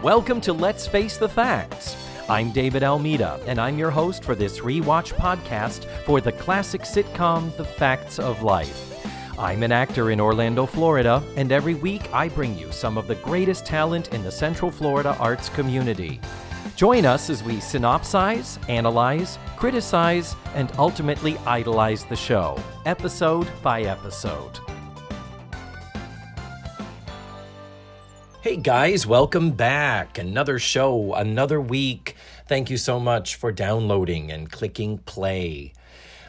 Welcome to Let's Face the Facts. I'm David Almeida, and I'm your host for this rewatch podcast for the classic sitcom The Facts of Life. I'm an actor in Orlando, Florida, and every week I bring you some of the greatest talent in the Central Florida arts community. Join us as we synopsize, analyze, criticize, and ultimately idolize the show, episode by episode. Hey guys, welcome back. Another show, another week. Thank you so much for downloading and clicking play.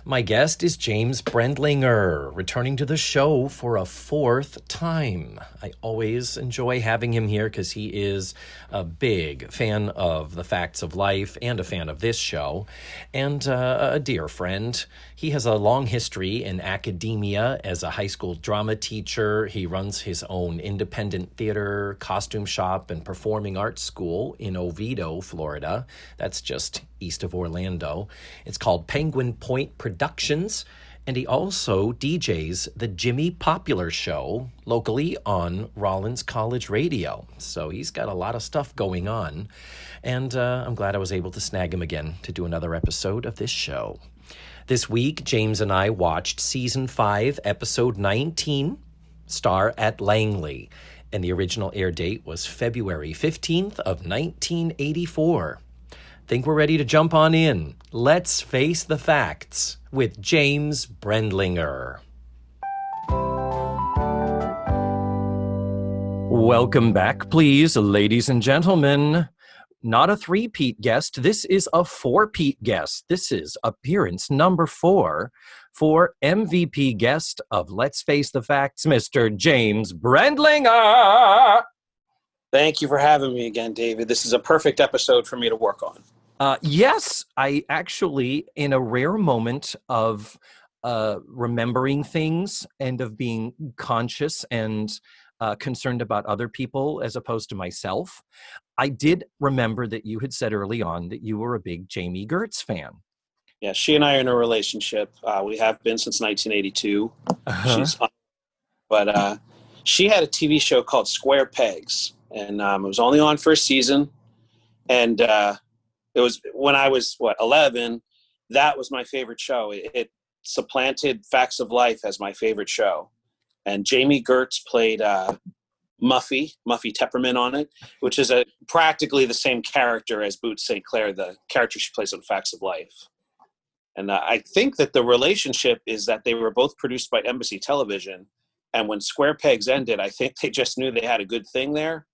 My guest is James Brendlinger, returning to the show for a fourth time. I always enjoy having him here because he is a big fan of The Facts of Life and a fan of this show, and a dear friend. He has a long history in academia as a high school drama teacher. He runs his own independent theater, costume shop, and performing arts school in Oviedo, Florida. That's just east of Orlando. It's called Penguin Point Productions, and he also DJs the Jimmy Popular Show locally on Rollins College Radio. So he's got a lot of stuff going on, and I'm glad I was able to snag him again to do another episode of this show. This week, James and I watched Season 5, Episode 19, Star at Langley, and the original air date was February 15th of 1984. Think we're ready to jump on in. Let's face the facts with James Brendlinger. Welcome back, please, ladies and gentlemen. Not a three-peat guest. This is a four-peat guest. This is appearance number 4 for MVP guest of Let's Face the Facts, Mr. James Brendlinger. Thank you for having me again, David. This is a perfect episode for me to work on. Yes, I actually, in a rare moment of remembering things and of being conscious and concerned about other people as opposed to myself, I did remember that you had said early on that you were a big Jamie Gertz fan. Yeah, she and I are in a relationship. We have been since 1982. She had a TV show called Square Pegs, and it was only on for a season. And it was when I was, 11, that was my favorite show. It supplanted Facts of Life as my favorite show. And Jamie Gertz played Muffy Tepperman on it, which is practically the same character as Boots St. Clair, the character she plays on Facts of Life. And I think that the relationship is that they were both produced by Embassy Television. And when Square Pegs ended, I think they just knew they had a good thing there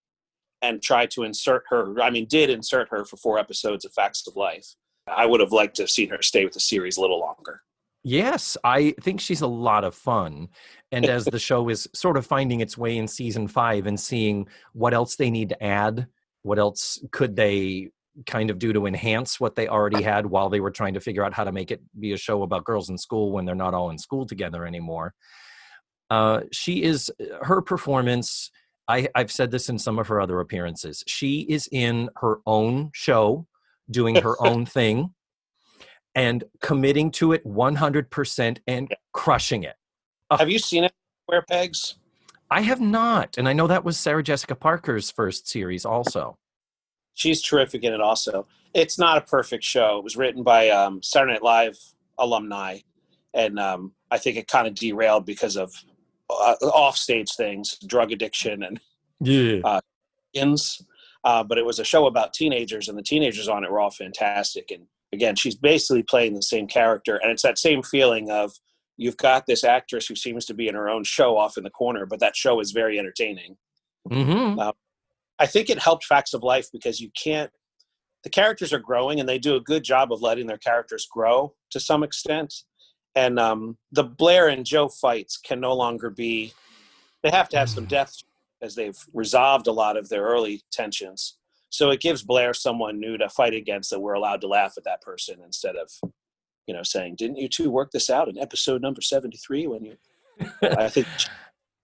and tried to insert her. Did insert her for 4 episodes of Facts of Life. I would have liked to have seen her stay with the series a little longer. Yes, I think she's a lot of fun. And as the show is sort of finding its way in season 5 and seeing what else they need to add, what else could they kind of do to enhance what they already had while they were trying to figure out how to make it be a show about girls in school when they're not all in school together anymore. Her performance, I've said this in some of her other appearances, she is in her own show, doing her own thing, and committing to it 100% and crushing it. Have you seen it, Square Pegs? I have not, and I know that was Sarah Jessica Parker's first series also. She's terrific in it also. It's not a perfect show. It was written by Saturday Night Live alumni, and I think it kind of derailed because of offstage things, drug addiction, and but it was a show about teenagers, and the teenagers on it were all fantastic. And again, she's basically playing the same character, and it's that same feeling of you've got this actress who seems to be in her own show off in the corner, but that show is very entertaining. Mm-hmm. I think it helped Facts of Life because the characters are growing, and they do a good job of letting their characters grow to some extent. And the Blair and Joe fights can no longer be, they have to have some depth as they've resolved a lot of their early tensions. So it gives Blair someone new to fight against that we're allowed to laugh at that person instead of, saying, didn't you two work this out in episode number 73 when you, I think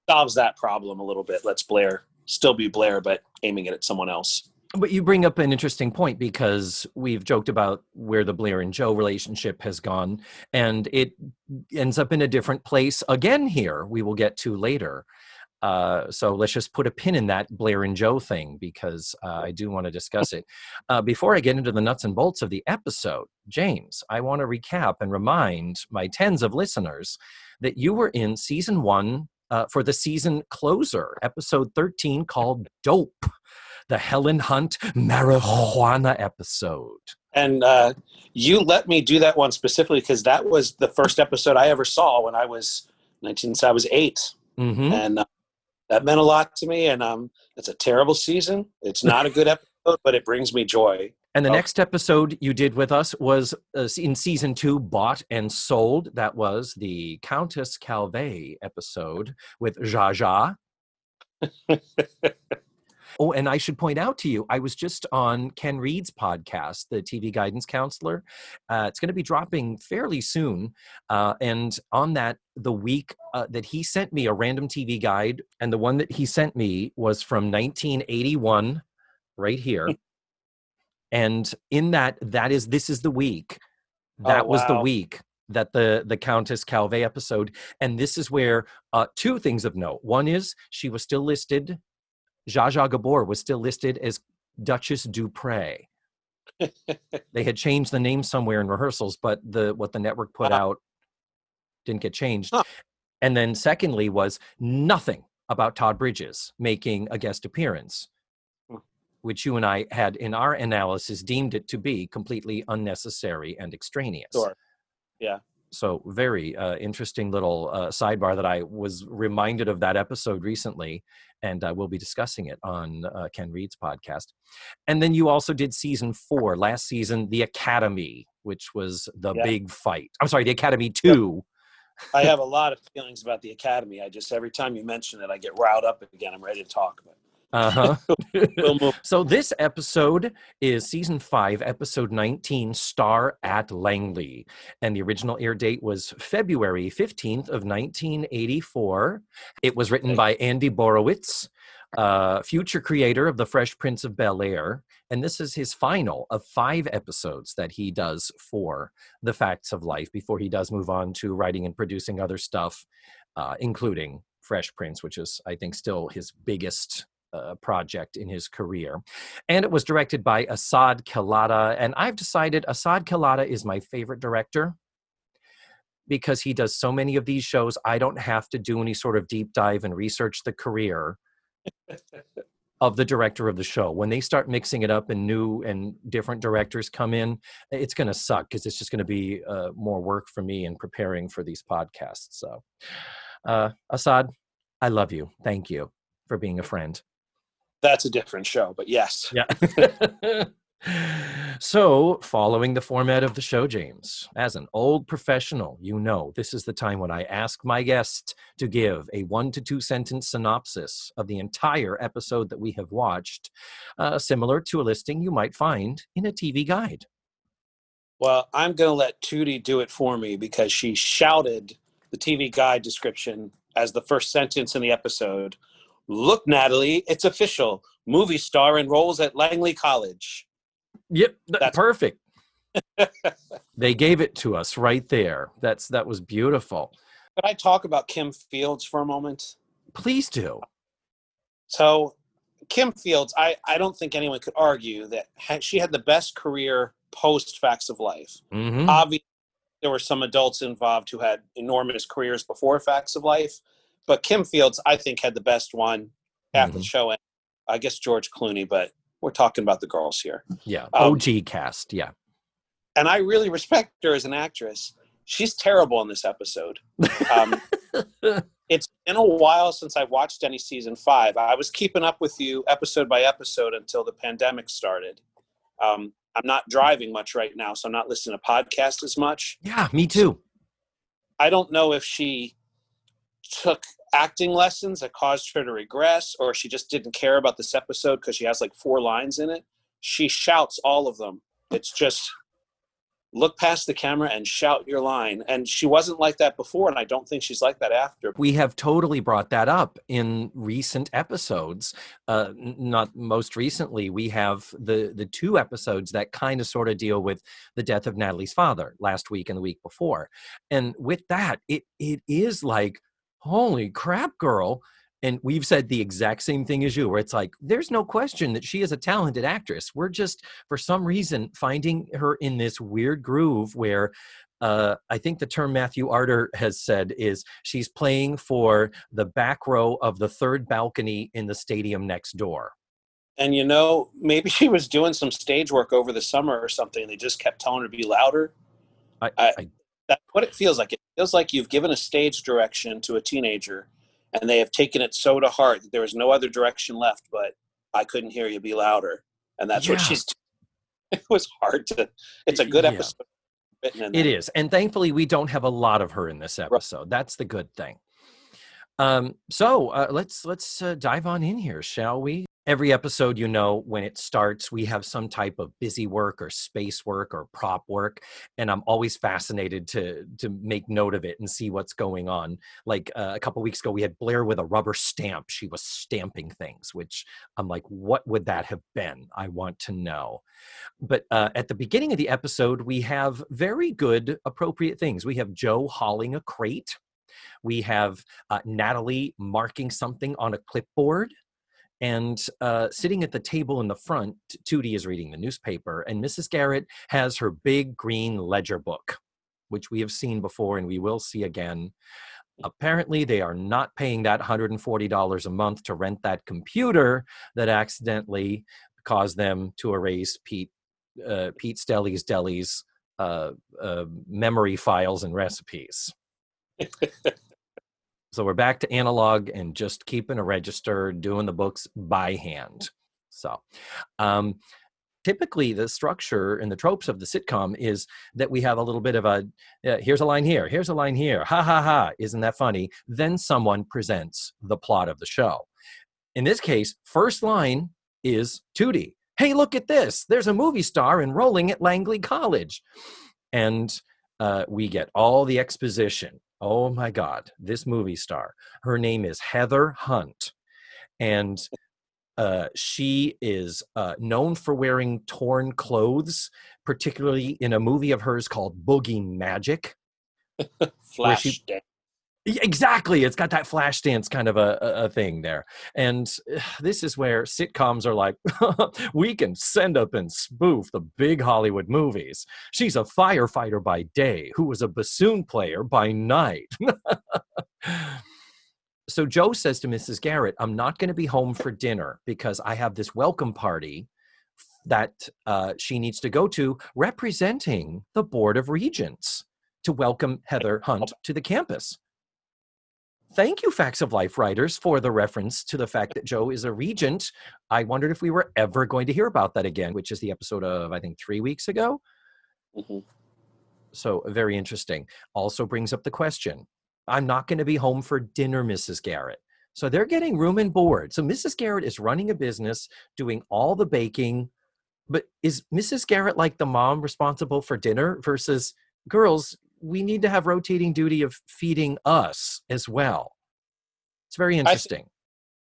solves that problem a little bit. Lets Blair still be Blair, but aiming it at someone else. But you bring up an interesting point because we've joked about where the Blair and Joe relationship has gone, and it ends up in a different place again here, we will get to later. So let's just put a pin in that Blair and Joe thing, because I do want to discuss it. Before I get into the nuts and bolts of the episode, James, I want to recap and remind my tens of listeners that you were in season 1 for the season closer, episode 13, called Dope, the Helen Hunt marijuana episode. And you let me do that one specifically because that was the first episode I ever saw when I was 19. So I was 8. Mm-hmm. And that meant a lot to me. And it's a terrible season. It's not a good episode, but it brings me joy. And the next episode you did with us was in season 2, Bought and Sold. That was the Countess Calvé episode with Jaja. Oh, and I should point out to you, I was just on Ken Reed's podcast, the TV Guidance Counselor. It's going to be dropping fairly soon. And on that, the week that he sent me a random TV guide, and the one that he sent me was from 1981, right here. And in this is the week. That was the week that the Countess Calvé episode. And this is where 2 things of note. One is she was still listed, Zsa Zsa Gabor was still listed as Duchess Dupré. They had changed the name somewhere in rehearsals, but what the network put out didn't get changed. Huh. And then secondly was nothing about Todd Bridges making a guest appearance, which you and I had in our analysis deemed it to be completely unnecessary and extraneous. Sure. Yeah. So very interesting little sidebar that I was reminded of that episode recently, and we'll be discussing it on Ken Reed's podcast. And then you also did season 4, last season, The Academy, which was the big fight. I'm sorry, The Academy 2. I have a lot of feelings about The Academy. Every time you mention it, I get riled up again. I'm ready to talk about it. So this episode is season 5, episode 19, Star at Langley. And the original air date was February 15th of 1984. It was written by Andy Borowitz, future creator of The Fresh Prince of Bel-Air. And this is his final of 5 episodes that he does for The Facts of Life before he does move on to writing and producing other stuff, including Fresh Prince, which is, I think, still his biggest project in his career. And it was directed by Asad Kelada. And I've decided Asad Kelada is my favorite director because he does so many of these shows. I don't have to do any sort of deep dive and research the career of the director of the show. When they start mixing it up and new and different directors come in, it's going to suck because it's just going to be more work for me in preparing for these podcasts. So Asad, I love you. Thank you for being a friend. That's a different show, but yes. Yeah. So, following the format of the show, James, as an old professional, you know this is the time when I ask my guest to give a 1 to 2 sentence synopsis of the entire episode that we have watched, similar to a listing you might find in a TV guide. Well, I'm going to let Tootie do it for me because she shouted the TV guide description as the first sentence in the episode. Look, Natalie, it's official. Movie star enrolls at Langley College. Yep, that's perfect. They gave it to us right there. That was beautiful. Could I talk about Kim Fields for a moment? Please do. So, Kim Fields, I don't think anyone could argue that she had the best career post Facts of Life. Mm-hmm. Obviously, there were some adults involved who had enormous careers before Facts of Life. But Kim Fields, I think, had the best one after the show. And I guess George Clooney, but we're talking about the girls here. Yeah, OG cast, yeah. And I really respect her as an actress. She's terrible in this episode. It's been a while since I've watched any season 5. I was keeping up with you episode by episode until the pandemic started. I'm not driving much right now, so I'm not listening to podcasts as much. Yeah, me too. I don't know if she took acting lessons that caused her to regress, or she just didn't care about this episode because she has like 4 lines in it. She shouts all of them. It's just look past the camera and shout your line. And she wasn't like that before, and I don't think she's like that after. We have totally brought that up in recent episodes. Not most recently, we have the 2 episodes that kind of sort of deal with the death of Natalie's father last week and the week before. And with that, it is like, holy crap, girl, And we've said the exact same thing as you, where it's like, there's no question that she is a talented actress. We're just, for some reason, finding her in this weird groove where I think the term Matthew Arter has said is she's playing for the back row of the third balcony in the stadium next door. And maybe she was doing some stage work over the summer or something, and they just kept telling her to be louder. I That's what it feels like. It feels like you've given a stage direction to a teenager, and they have taken it so to heart that there was no other direction left, but I couldn't hear you, be louder. And that's what she's doing. It was hard to, it's a good episode written in It that. is. And thankfully, we don't have a lot of her in this episode. Right. That's the good thing. So let's dive on in here, shall we? Every episode, when it starts, we have some type of busy work or space work or prop work. And I'm always fascinated to make note of it and see what's going on. Like a couple weeks ago, we had Blair with a rubber stamp. She was stamping things, which I'm like, what would that have been? I want to know. But at the beginning of the episode, we have very good, appropriate things. We have Joe hauling a crate. We have Natalie marking something on a clipboard. And sitting at the table in the front, Tootie is reading the newspaper, and Mrs. Garrett has her big green ledger book, which we have seen before and we will see again. Apparently, they are not paying that $140 a month to rent that computer that accidentally caused them to erase Pete Stelly's Deli's memory files and recipes. So we're back to analog and just keeping a register, doing the books by hand. So typically the structure and the tropes of the sitcom is that we have a little bit of a, here's a line here, here's a line here, ha, ha, ha, isn't that funny? Then someone presents the plot of the show. In this case, first line is Tootie. Hey, look at this. There's a movie star enrolling at Langley College. And we get all the exposition. Oh my God, this movie star. Her name is Heather Hunt. And she is known for wearing torn clothes, particularly in a movie of hers called Boogie Magic. Flash dance. Exactly. It's got that flash dance kind of a thing there. And this is where sitcoms are like, we can send up and spoof the big Hollywood movies. She's a firefighter by day who was a bassoon player by night. So Joe says to Mrs. Garrett, I'm not going to be home for dinner because I have this welcome party that she needs to go to representing the Board of Regents to welcome Heather Hunt to the campus. Thank you, Facts of Life writers, for the reference to the fact that Joe is a regent. I wondered if we were ever going to hear about that again, which is the episode of, I think, 3 weeks ago. Mm-hmm. So very interesting. Also brings up the question, I'm not going to be home for dinner, Mrs. Garrett. So they're getting room and board. So Mrs. Garrett is running a business, doing all the baking. But is Mrs. Garrett like the mom responsible for dinner versus girls? We need to have rotating duty of feeding us as well. It's very interesting.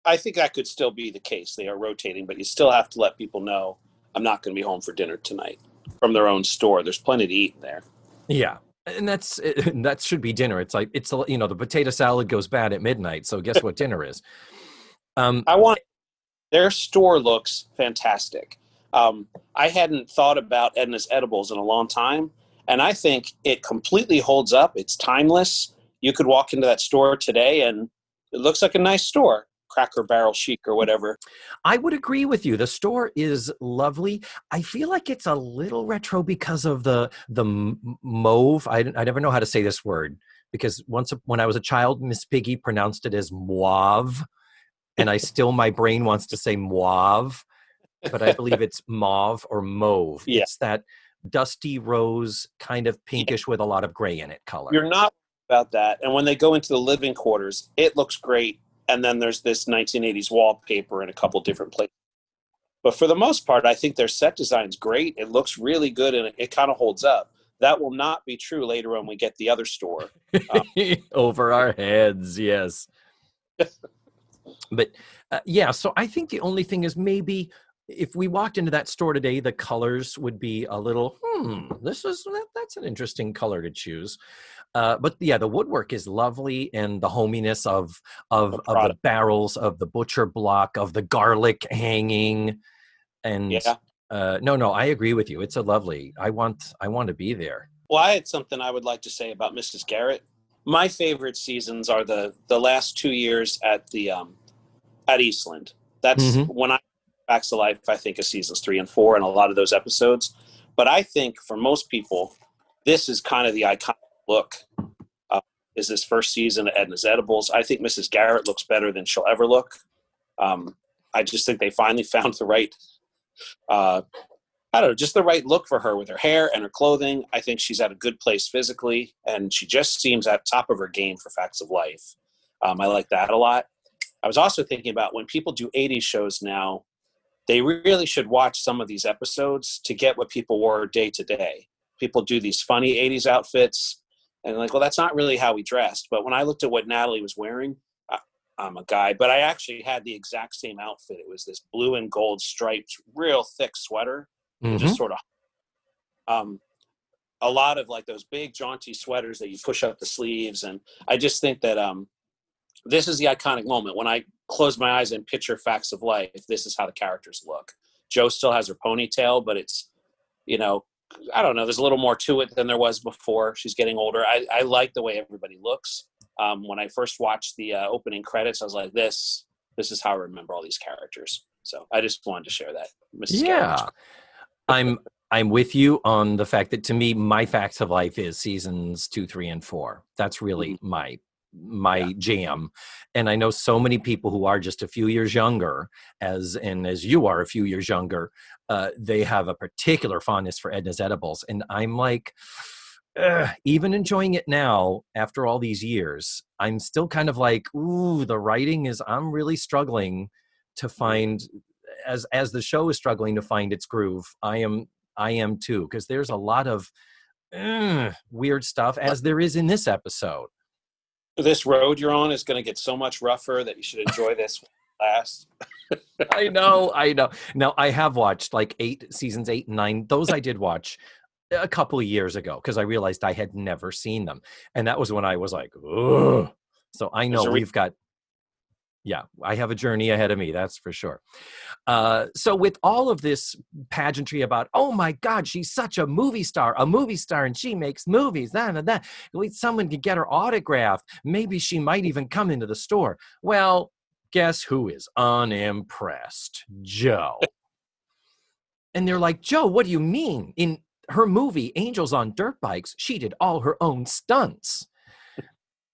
I think that could still be the case. They are rotating, but you still have to let people know I'm not going to be home for dinner tonight from their own store. There's plenty to eat there. Yeah. And that should be dinner. It's like, the potato salad goes bad at midnight. So guess what dinner is? Their store looks fantastic. I hadn't thought about Edna's Edibles in a long time. And I think it completely holds up. It's timeless. You could walk into that store today and it looks like a nice store. Cracker Barrel chic or whatever. I would agree with you. The store is lovely. I feel like it's a little retro because of the mauve. I never know how to say this word because when I was a child, Miss Piggy pronounced it as mauve. And my brain wants to say mauve, but I believe it's mauve or mauve. Yeah. It's that dusty rose, kind of pinkish with a lot of gray in it color. You're not about that. And when they go into the living quarters, it looks great. And then there's this 1980s wallpaper in a couple different places. But for the most part, I think their set design's great. It looks really good and it kind of holds up. That will not be true later when we get the other store. Over our heads, yes. But so I think the only thing is maybe if we walked into that store today, the colors would be a little, that's an interesting color to choose. But yeah, the woodwork is lovely, and the hominess of The the product. barrels, of the butcher block, of the garlic hanging. And Yeah. no, I agree with you. It's a lovely. I want to be there. Well, I had something I would like to say about Mrs. Garrett. My favorite seasons are the last 2 years at Eastland. That's Hmm. when I Facts of Life, I think, of seasons 3 and 4 and a lot of those episodes. But I think for most people, this is kind of the iconic look. Is this first season of Edna's Edibles? I think Mrs. Garrett looks better than she'll ever look. I just think they finally found the right, I don't know, just the right look for her with her hair and her clothing. I think she's at a good place physically, and she just seems at top of her game for Facts of Life. I like that a lot. I was also thinking about when people do 80s shows now, they really should watch some of these episodes to get what people wore day to day. People do these funny 80s outfits, and like, well, that's not really how we dressed. But when I looked at what Natalie was wearing, I'm a guy, but I actually had the exact same outfit. It was this blue and gold striped, real thick sweater. It Hmm. just sort of, um, a lot of like those big jaunty sweaters that you push up the sleeves. And I just think that this is the iconic moment. When I close my eyes and picture Facts of Life, this is how the characters look. Jo still has her ponytail, but it's, you know, I don't know, there's a little more to it than there was before. She's getting older. I like the way everybody looks. When I first watched the opening credits, I was like, this is how I remember all these characters. So I just wanted to share that. Mrs. Garrett looks Yeah, great. I'm with you on the fact that, to me, my Facts of Life is seasons 2, 3, and 4. That's really Mhm. Yeah. my jam. And I know so many people who are just a few years younger, as you are a few years younger, they have a particular fondness for Edna's Edibles. And I'm like, even enjoying it now after all these years, I'm still kind of like, ooh, the writing is, I'm really struggling to find, as the show is struggling to find its groove. I am too, because there's a lot of weird stuff, as there is in this episode. This road you're on is going to get so much rougher that you should enjoy this last. I know. Now, I have watched like seasons 8 and 9. Those I did watch a couple of years ago, because I realized I had never seen them. And that was when I was like, ugh. So I There's know a we've got, yeah, I have a journey ahead of me, that's for sure. So with all of this pageantry about, oh my God, she's such a movie star, and she makes movies, that. Someone could get her autographed. Maybe she might even come into the store. Well, guess who is unimpressed? Jo. And they're like, Jo, what do you mean? In her movie, Angels on Dirt Bikes, she did all her own stunts.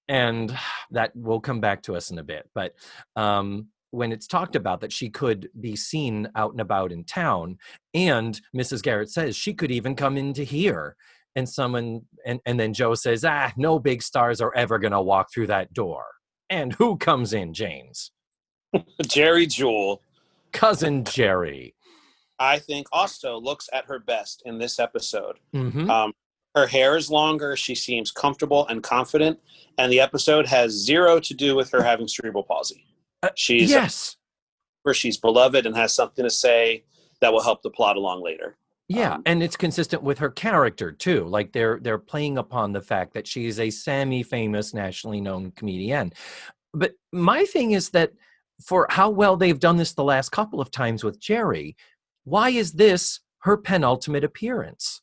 And that will come back to us in a bit. But when it's talked about that she could be seen out and about in town, and Mrs. Garrett says she could even come into here, and then Jo says, no big stars are ever going to walk through that door. And who comes in, James? Jerry Jewell, Cousin Jerry. I think, also looks at her best in this episode. Mm-hmm. Her hair is longer. She seems comfortable and confident. And the episode has zero to do with her having cerebral palsy. Yes. Where she's beloved and has something to say that will help the plot along later. Yeah, and it's consistent with her character too. Like they're playing upon the fact that she is a semi-famous, nationally known comedian. But my thing is that, for how well they've done this the last couple of times with Jerry, why is this her penultimate appearance?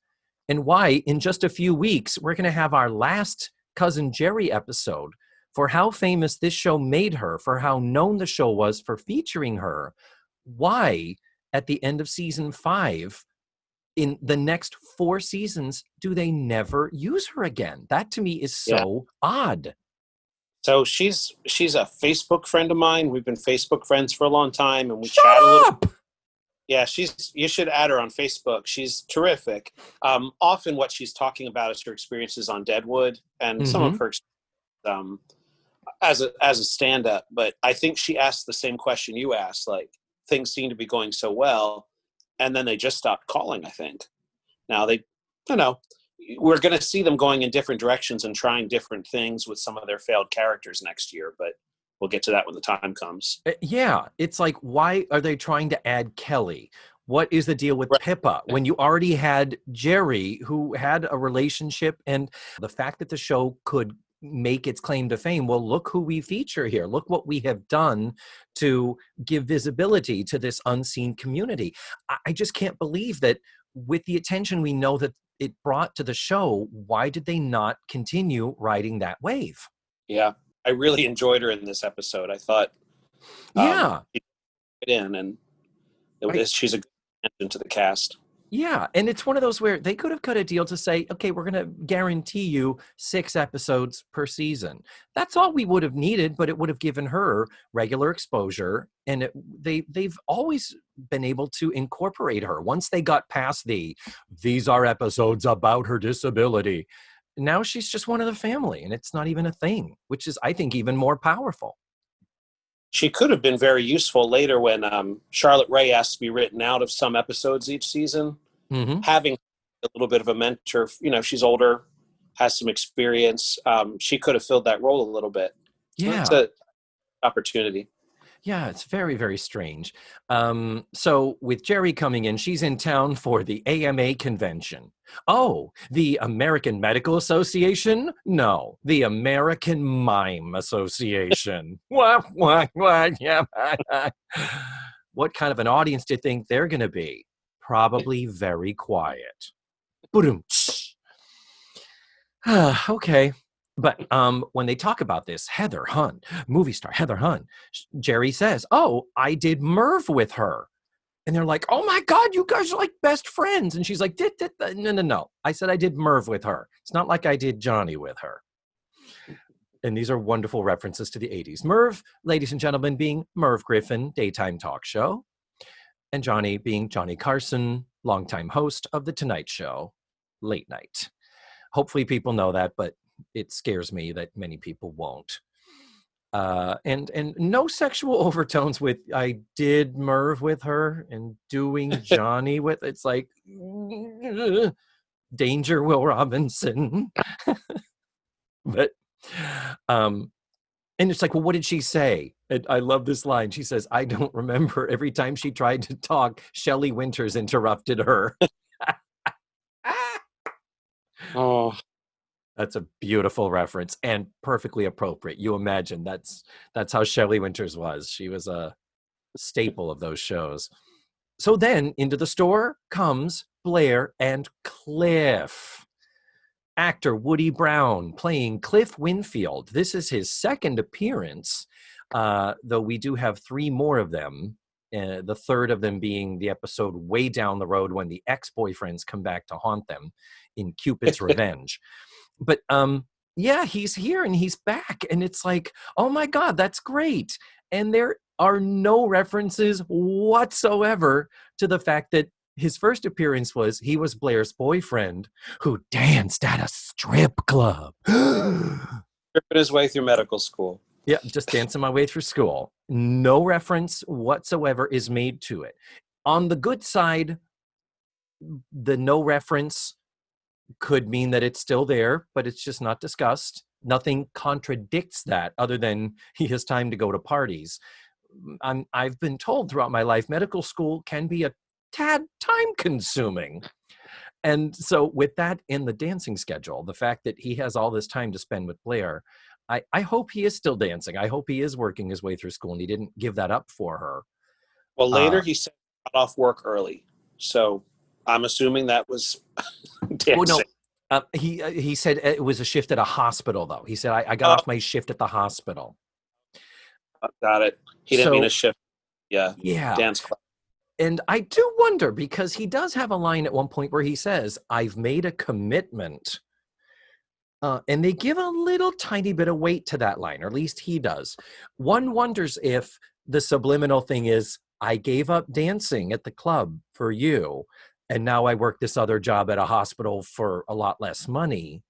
And why, in just a few weeks, we're going to have our last Cousin Jerry episode, for how famous this show made her, for how known the show was for featuring her? Why, at the end of season 5, in the next 4 seasons, do they never use her again? That to me is so odd. So she's a Facebook friend of mine. We've been Facebook friends for a long time, and we Shut chat a little. up! Yeah, you should add her on Facebook. She's terrific. Often what she's talking about is her experiences on Deadwood and some of her as a stand-up. But I think she asked the same question you asked. Like, things seem to be going so well, and then they just stopped calling, I think. Now we're going to see them going in different directions and trying different things with some of their failed characters next year. But we'll get to that when the time comes. Yeah, it's like, why are they trying to add Kelly? What is the deal with Right. Pippa when you already had Jerry, who had a relationship, and the fact that the show could make its claim to fame? Well, look who we feature here. Look what we have done to give visibility to this unseen community. I just can't believe that with the attention we know that it brought to the show, why did they not continue riding that wave? Yeah, I really enjoyed her in this episode. I thought Yeah. she fit in, and she's a good addition to the cast. Yeah, and it's one of those where they could have cut a deal to say, okay, we're going to guarantee you 6 episodes per season. That's all we would have needed, but it would have given her regular exposure, and they've always been able to incorporate her. Once they got past these are episodes about her disability, now she's just one of the family, and it's not even a thing, which is, I think, even more powerful. She could have been very useful later when Charlotte Rae asked to be written out of some episodes each season. Mm-hmm. Having a little bit of a mentor, she's older, has some experience. She could have filled that role a little bit. Yeah. It's an opportunity. Yeah, it's very, very strange. So with Jerry coming in, she's in town for the AMA convention. Oh, the American Medical Association? No, the American Mime Association. What? Yeah. What kind of an audience do you think they're going to be? Probably very quiet. Boom. Okay. But when they talk about this, Heather Hunn, movie star Heather Hunn, Jerry says, oh, I did Merv with her. And they're like, oh my God, you guys are like best friends. And she's like, no. I said I did Merv with her. It's not like I did Johnny with her. And these are wonderful references to the 80s. Merv, ladies and gentlemen, being Merv Griffin, daytime talk show. And Johnny being Johnny Carson, longtime host of The Tonight Show, late night. Hopefully people know that, but it scares me that many people won't. And no sexual overtones with I did Merv with her and doing Johnny with, it's like danger Will Robinson. But and it's like, well, what did she say? And I love this line. She says, I don't remember. Every time she tried to talk, Shelley Winters interrupted her. Oh, that's a beautiful reference and perfectly appropriate. You imagine that's how Shelley Winters was. She was a staple of those shows. So then into the store comes Blair and Cliff. Actor Woody Brown playing Cliff Winfield. This is his second appearance, though we do have 3 more of them. The third of them being the episode way down the road when the ex-boyfriends come back to haunt them in Cupid's Revenge. But yeah, he's here and he's back. And it's like, oh my God, that's great. And there are no references whatsoever to the fact that his first appearance was he was Blair's boyfriend who danced at a strip club. Tripping his way through medical school. Yeah, just dancing my way through school. No reference whatsoever is made to it. On the good side, the no reference could mean that it's still there, but it's just not discussed. Nothing contradicts that other than he has time to go to parties. I've been told throughout my life, medical school can be a tad time consuming. And so with that in the dancing schedule, the fact that he has all this time to spend with Blair, I hope he is still dancing. I hope he is working his way through school and he didn't give that up for her. Well, later he said he got off work early. So I'm assuming that was dancing. Well, no, he said it was a shift at a hospital, though. He said, I got off my shift at the hospital. Got it. He didn't mean a shift. Yeah. Dance club. And I do wonder, because he does have a line at one point where he says, I've made a commitment. And they give a little tiny bit of weight to that line, or at least he does. One wonders if the subliminal thing is, I gave up dancing at the club for you, and now I work this other job at a hospital for a lot less money.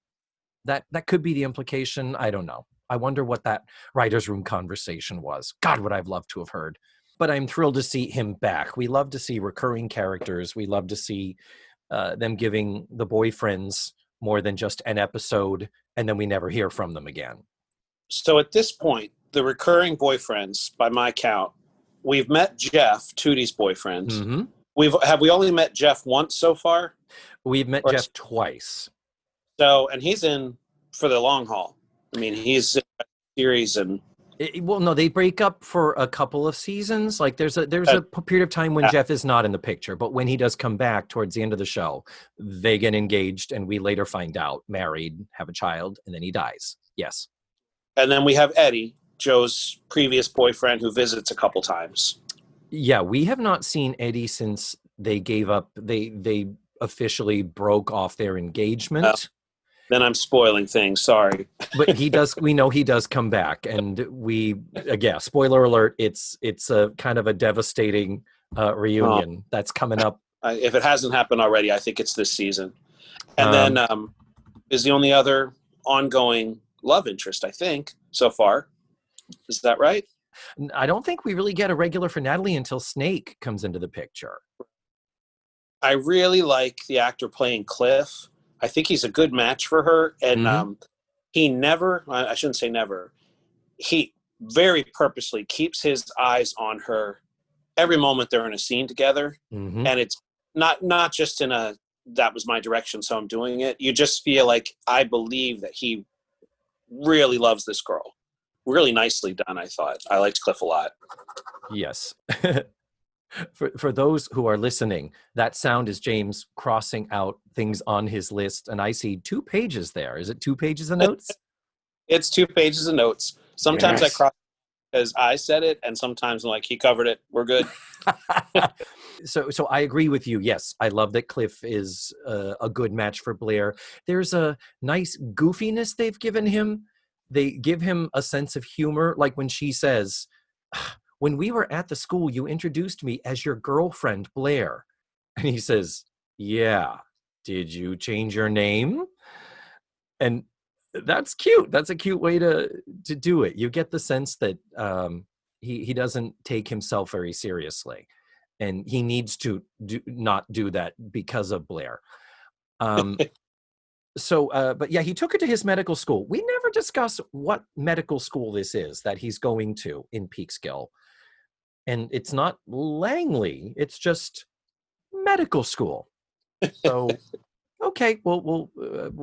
That could be the implication. I don't know. I wonder what that writer's room conversation was. God, would I've loved to have heard. But I'm thrilled to see him back. We love to see recurring characters. We love to see them giving the boyfriends more than just an episode, and then we never hear from them again. So at this point, the recurring boyfriends, by my count, we've met Jeff, Tootie's boyfriend. Mm-hmm. Have we only met Jeff once so far? We've met Jeff twice. So, and he's in for the long haul. I mean, he's in a series and Well, no, they break up for a couple of seasons. Like there's a period of time when Jeff is not in the picture, but when he does come back towards the end of the show, they get engaged, and we later find out married, have a child, and then he dies. Yes. and then we have Eddie, Joe's previous boyfriend, who visits a couple times. Yeah, we have not seen Eddie since they gave up. They officially broke off their engagement. Then I'm spoiling things. Sorry. But he does. We know he does come back, and again, spoiler alert. It's a kind of a devastating reunion that's coming up. If it hasn't happened already, I think it's this season. And then is the only other ongoing love interest, I think, so far. Is that right? I don't think we really get a regular for Natalie until Snake comes into the picture. I really like the actor playing Cliff. I think he's a good match for her. And he never, I shouldn't say never, he very purposely keeps his eyes on her every moment they're in a scene together. Mm-hmm. And it's not just in a, that was my direction, so I'm doing it. You just feel like, I believe that he really loves this girl. Really nicely done, I thought. I liked Cliff a lot. Yes. For those who are listening, that sound is James crossing out things on his list, and I see 2 pages there. Is it 2 pages of notes? It's 2 pages of notes. Sometimes yes. I cross because I said it, and sometimes I'm like, he covered it. We're good. So I agree with you. Yes, I love that Cliff is a good match for Blair. There's a nice goofiness they've given him. They give him a sense of humor, like when she says, when we were at the school, you introduced me as your girlfriend, Blair. And he says, yeah, did you change your name? And that's cute. That's a cute way to do it. You get the sense that he doesn't take himself very seriously. And he needs to not do that because of Blair. But yeah, he took her to his medical school. We never discuss what medical school this is that he's going to in Peekskill. And it's not Langley. It's just medical school. So, okay, well,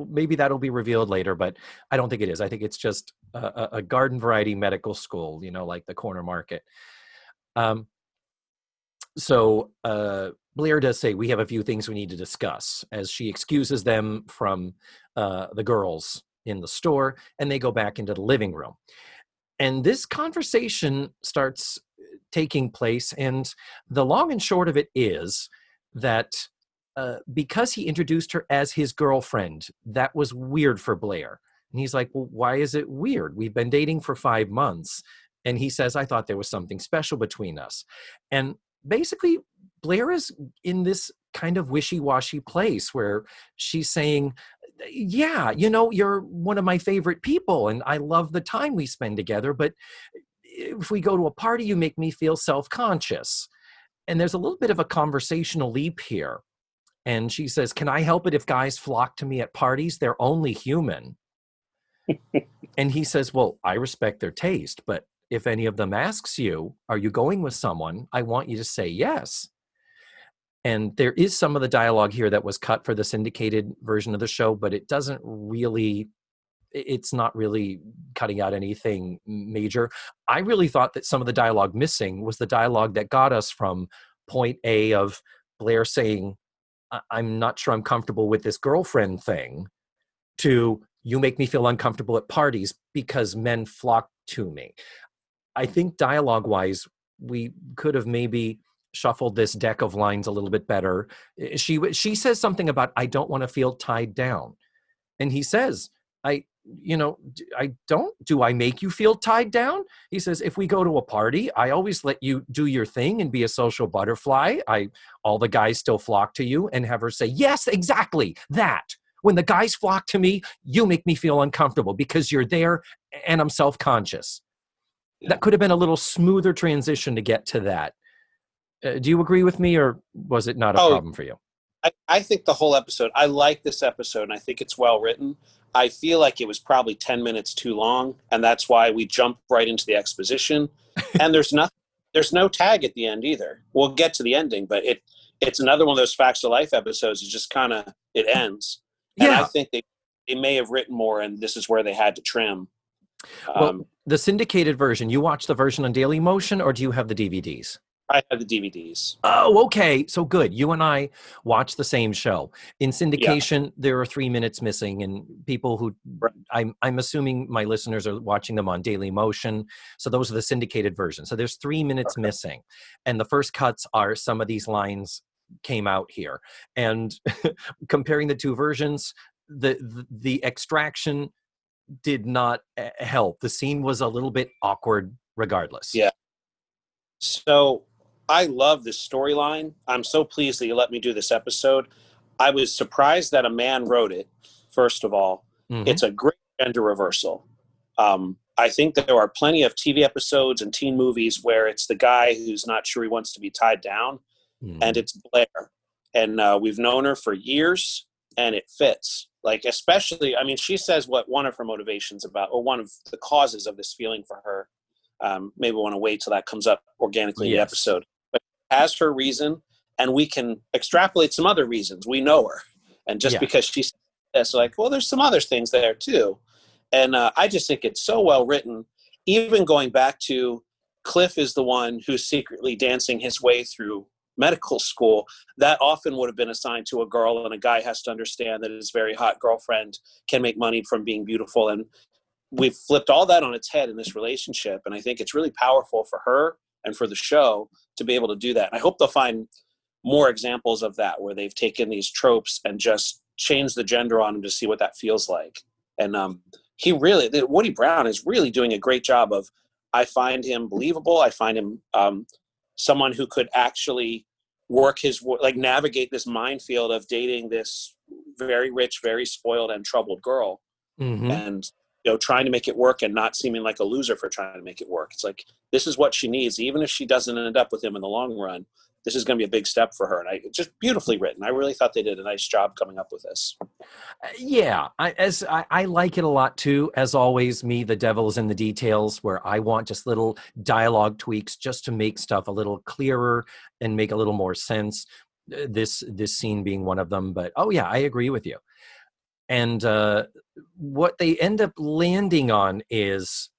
maybe that'll be revealed later, but I don't think it is. I think it's just a garden variety medical school, like the corner market. So Blair does say, we have a few things we need to discuss, as she excuses them from the girls in the store, and they go back into the living room. And this conversation starts taking place, and the long and short of it is that because he introduced her as his girlfriend, that was weird for Blair. And he's like, well, why is it weird? We've been dating for 5 months. And he says, I thought there was something special between us. And basically, Blair is in this kind of wishy-washy place where she's saying, yeah, you're one of my favorite people, and I love the time we spend together, but if we go to a party, you make me feel self-conscious. And there's a little bit of a conversational leap here. And she says, can I help it if guys flock to me at parties? They're only human. And he says, well, I respect their taste, but if any of them asks you, are you going with someone? I want you to say yes. And there is some of the dialogue here that was cut for the syndicated version of the show, but it's not really cutting out anything major. I really thought that some of the dialogue missing was the dialogue that got us from point A of Blair saying, I'm not sure I'm comfortable with this girlfriend thing, to you make me feel uncomfortable at parties because men flock to me. I think dialogue-wise, we could have maybe shuffled this deck of lines a little bit better. She says something about, I don't want to feel tied down. And he says, do I make you feel tied down? He says, if we go to a party, I always let you do your thing and be a social butterfly. All the guys still flock to you, and have her say, yes, exactly that. When the guys flock to me, you make me feel uncomfortable because you're there and I'm self-conscious. Yeah. That could have been a little smoother transition to get to that. Do you agree with me, or was it not a problem for you? I think the whole episode, I like this episode, and I think it's well written. I feel like it was probably 10 minutes too long, and that's why we jumped right into the exposition. And there's no tag at the end either. We'll get to the ending, but it's another one of those Facts of Life episodes. It just kind of, it ends. And I Yeah. think they may have written more, and this is where they had to trim. Well, the syndicated version, you watch the version on Daily Motion, or do you have the DVDs? I have the DVDs. Oh, okay. So good. You and I watch the same show. In Yeah. syndication, there are 3 minutes missing, and people who Right. I'm assuming my listeners are watching them on Daily Motion. So those are the syndicated versions. So there's 3 minutes missing. And the first cuts are some of these lines came out here. And comparing the two versions, the extraction did not help. The scene was a little bit awkward regardless. Yeah. So I love this storyline. I'm so pleased that you let me do this episode. I was surprised that a man wrote it, first of all. Mhm. It's a great gender reversal. I think that there are plenty of TV episodes and teen movies where it's the guy who's not sure he wants to be tied down, and it's Blair. And we've known her for years, and it fits. Like, especially, I mean, she says what one of her motivations about, or one of the causes of this feeling for her. Maybe we want to wait till that comes up organically in the episode. But has her reason, and we can extrapolate some other reasons. We know her. And just because she says, like, well, there's some other things there too. And I just think it's so well written. Even going back to Cliff is the one who's secretly dancing his way through medical school. That often would have been assigned to a girl, and a guy has to understand that his very hot girlfriend can make money from being beautiful. And we've flipped all that on its head in this relationship. And I think it's really powerful for her and for the show to be able to do that. And I hope they'll find more examples of that, where they've taken these tropes and just changed the gender on them to see what that feels like. And Woody Brown is really doing a great job of, I find him believable. I find him someone who could actually navigate this minefield of dating this very rich, very spoiled and troubled girl. Mm-hmm. And trying to make it work and not seeming like a loser for trying to make it work. It's like, this is what she needs. Even if she doesn't end up with him in the long run, this is going to be a big step for her. And just beautifully written. I really thought they did a nice job coming up with this. Yeah, I like it a lot too. As always, me, the devil is in the details, where I want just little dialogue tweaks just to make stuff a little clearer and make a little more sense. This scene being one of them. But yeah, I agree with you. And what they end up landing on is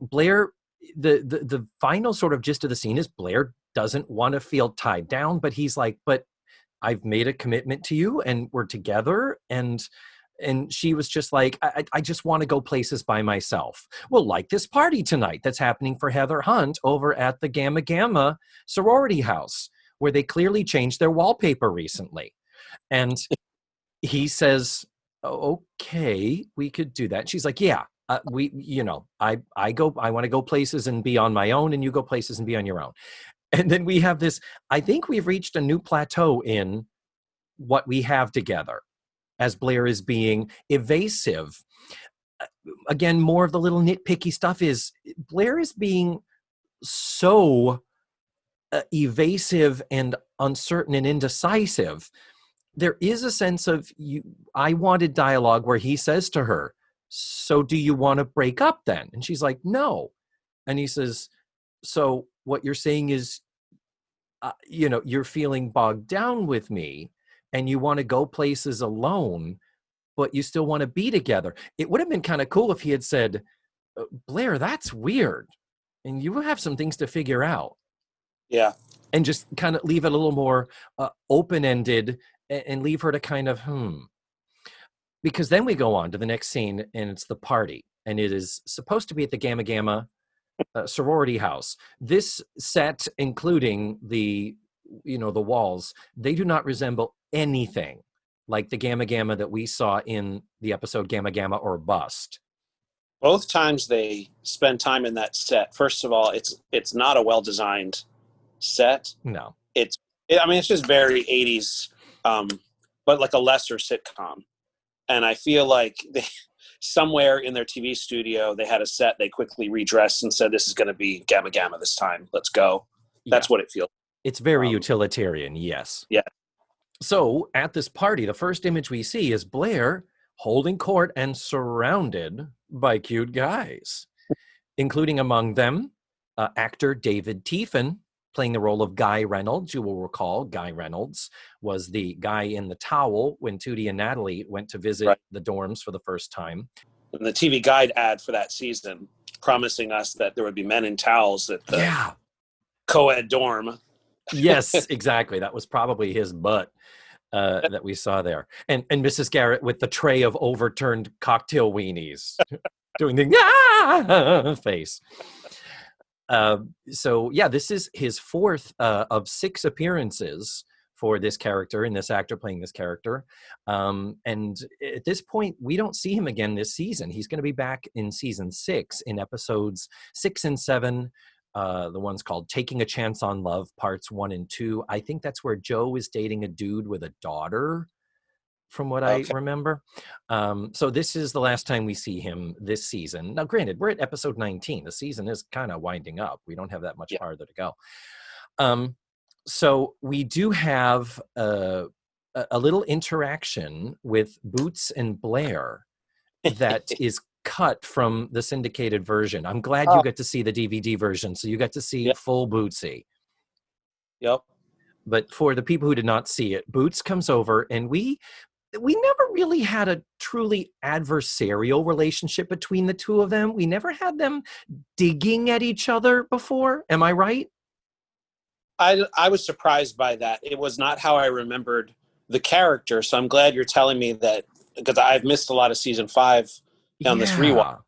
Blair. The final sort of gist of the scene is Blair doesn't want to feel tied down, but he's like, but I've made a commitment to you and we're together. And she was just like, I just want to go places by myself. Well, like this party tonight that's happening for Heather Hunt over at the Gamma Gamma sorority house, where they clearly changed their wallpaper recently. And he says, okay, we could do that. She's like, yeah, I want to go places and be on my own, and you go places and be on your own. And then we have this, I think we've reached a new plateau in what we have together, as Blair is being evasive. Again, more of the little nitpicky stuff is Blair is being so evasive and uncertain and indecisive. There is a sense of, I wanted dialogue where he says to her, so do you want to break up then? And she's like, no. And he says, so what you're saying is, you're feeling bogged down with me and you want to go places alone, but you still want to be together. It would have been kind of cool if he had said, Blair, that's weird. And you have some things to figure out. Yeah. And just kind of leave it a little more open-ended and leave her to kind of, Because then we go on to the next scene, and it's the party. And it is supposed to be at the Gamma Gamma sorority house. This set, including the walls, they do not resemble anything like the Gamma Gamma that we saw in the episode Gamma Gamma or Bust. Both times they spend time in that set. First of all, it's not a well-designed set. No. It's just very 80s, but like a lesser sitcom. And I feel like somewhere in their TV studio, they had a set they quickly redressed and said, this is going to be Gamma Gamma this time. Let's go. That's what it feels. It's very utilitarian, yes. Yeah. So at this party, the first image we see is Blair holding court and surrounded by cute guys, including among them actor David Tiefin, playing the role of Guy Reynolds. You will recall Guy Reynolds was the guy in the towel when Tootie and Natalie went to visit Right. the dorms for the first time. And the TV Guide ad for that season, promising us that there would be men in towels at the co-ed dorm. Yes, exactly. That was probably his butt that we saw there. And Mrs. Garrett with the tray of overturned cocktail weenies doing the face. So yeah, this is his fourth of 6 appearances for this character and this actor playing this character. And at this point, we don't see him again this season. He's going to be back in season 6 in episodes 6 and 7. The one's called Taking a Chance on Love, parts 1 and 2. I think that's where Joe is dating a dude with a daughter, from what I remember. So this is the last time we see him this season. Now, granted, we're at episode 19. The season is kind of winding up. We don't have that much farther to go. So we do have a little interaction with Boots and Blair that is cut from the syndicated version. I'm glad you got to see the DVD version, so you got to see full Bootsy. Yep. But for the people who did not see it, Boots comes over, and we never really had a truly adversarial relationship between the two of them. We never had them digging at each other before. Am I right? I was surprised by that. It was not how I remembered the character. So I'm glad you're telling me that, because I've missed a lot of season 5 on this rewatch.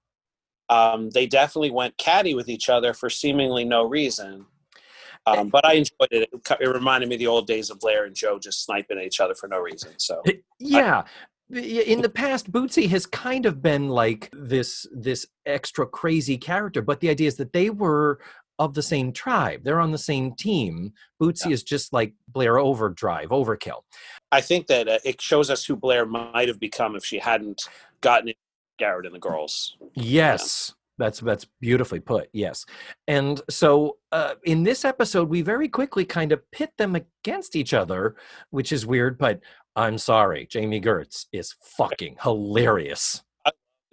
They definitely went catty with each other for seemingly no reason. But I enjoyed it. It reminded me of the old days of Blair and Joe just sniping at each other for no reason. So yeah. In the past, Bootsy has kind of been like this extra crazy character, but the idea is that they were of the same tribe. They're on the same team. Bootsy is just like Blair overkill. I think that it shows us who Blair might have become if she hadn't gotten Garrett and the girls. Yes. That's beautifully put, yes. And so in this episode, we very quickly kind of pit them against each other, which is weird, but I'm sorry, Jamie Gertz is fucking hilarious.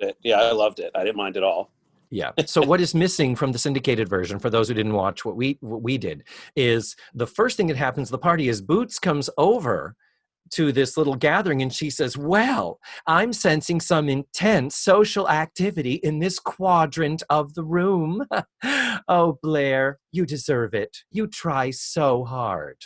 I loved it. I didn't mind at all. Yeah. So what is missing from the syndicated version, for those who didn't watch what we did, is the first thing that happens at the party is Boots comes over to this little gathering and she says, well, I'm sensing some intense social activity in this quadrant of the room. Oh, Blair, you deserve it. You try so hard.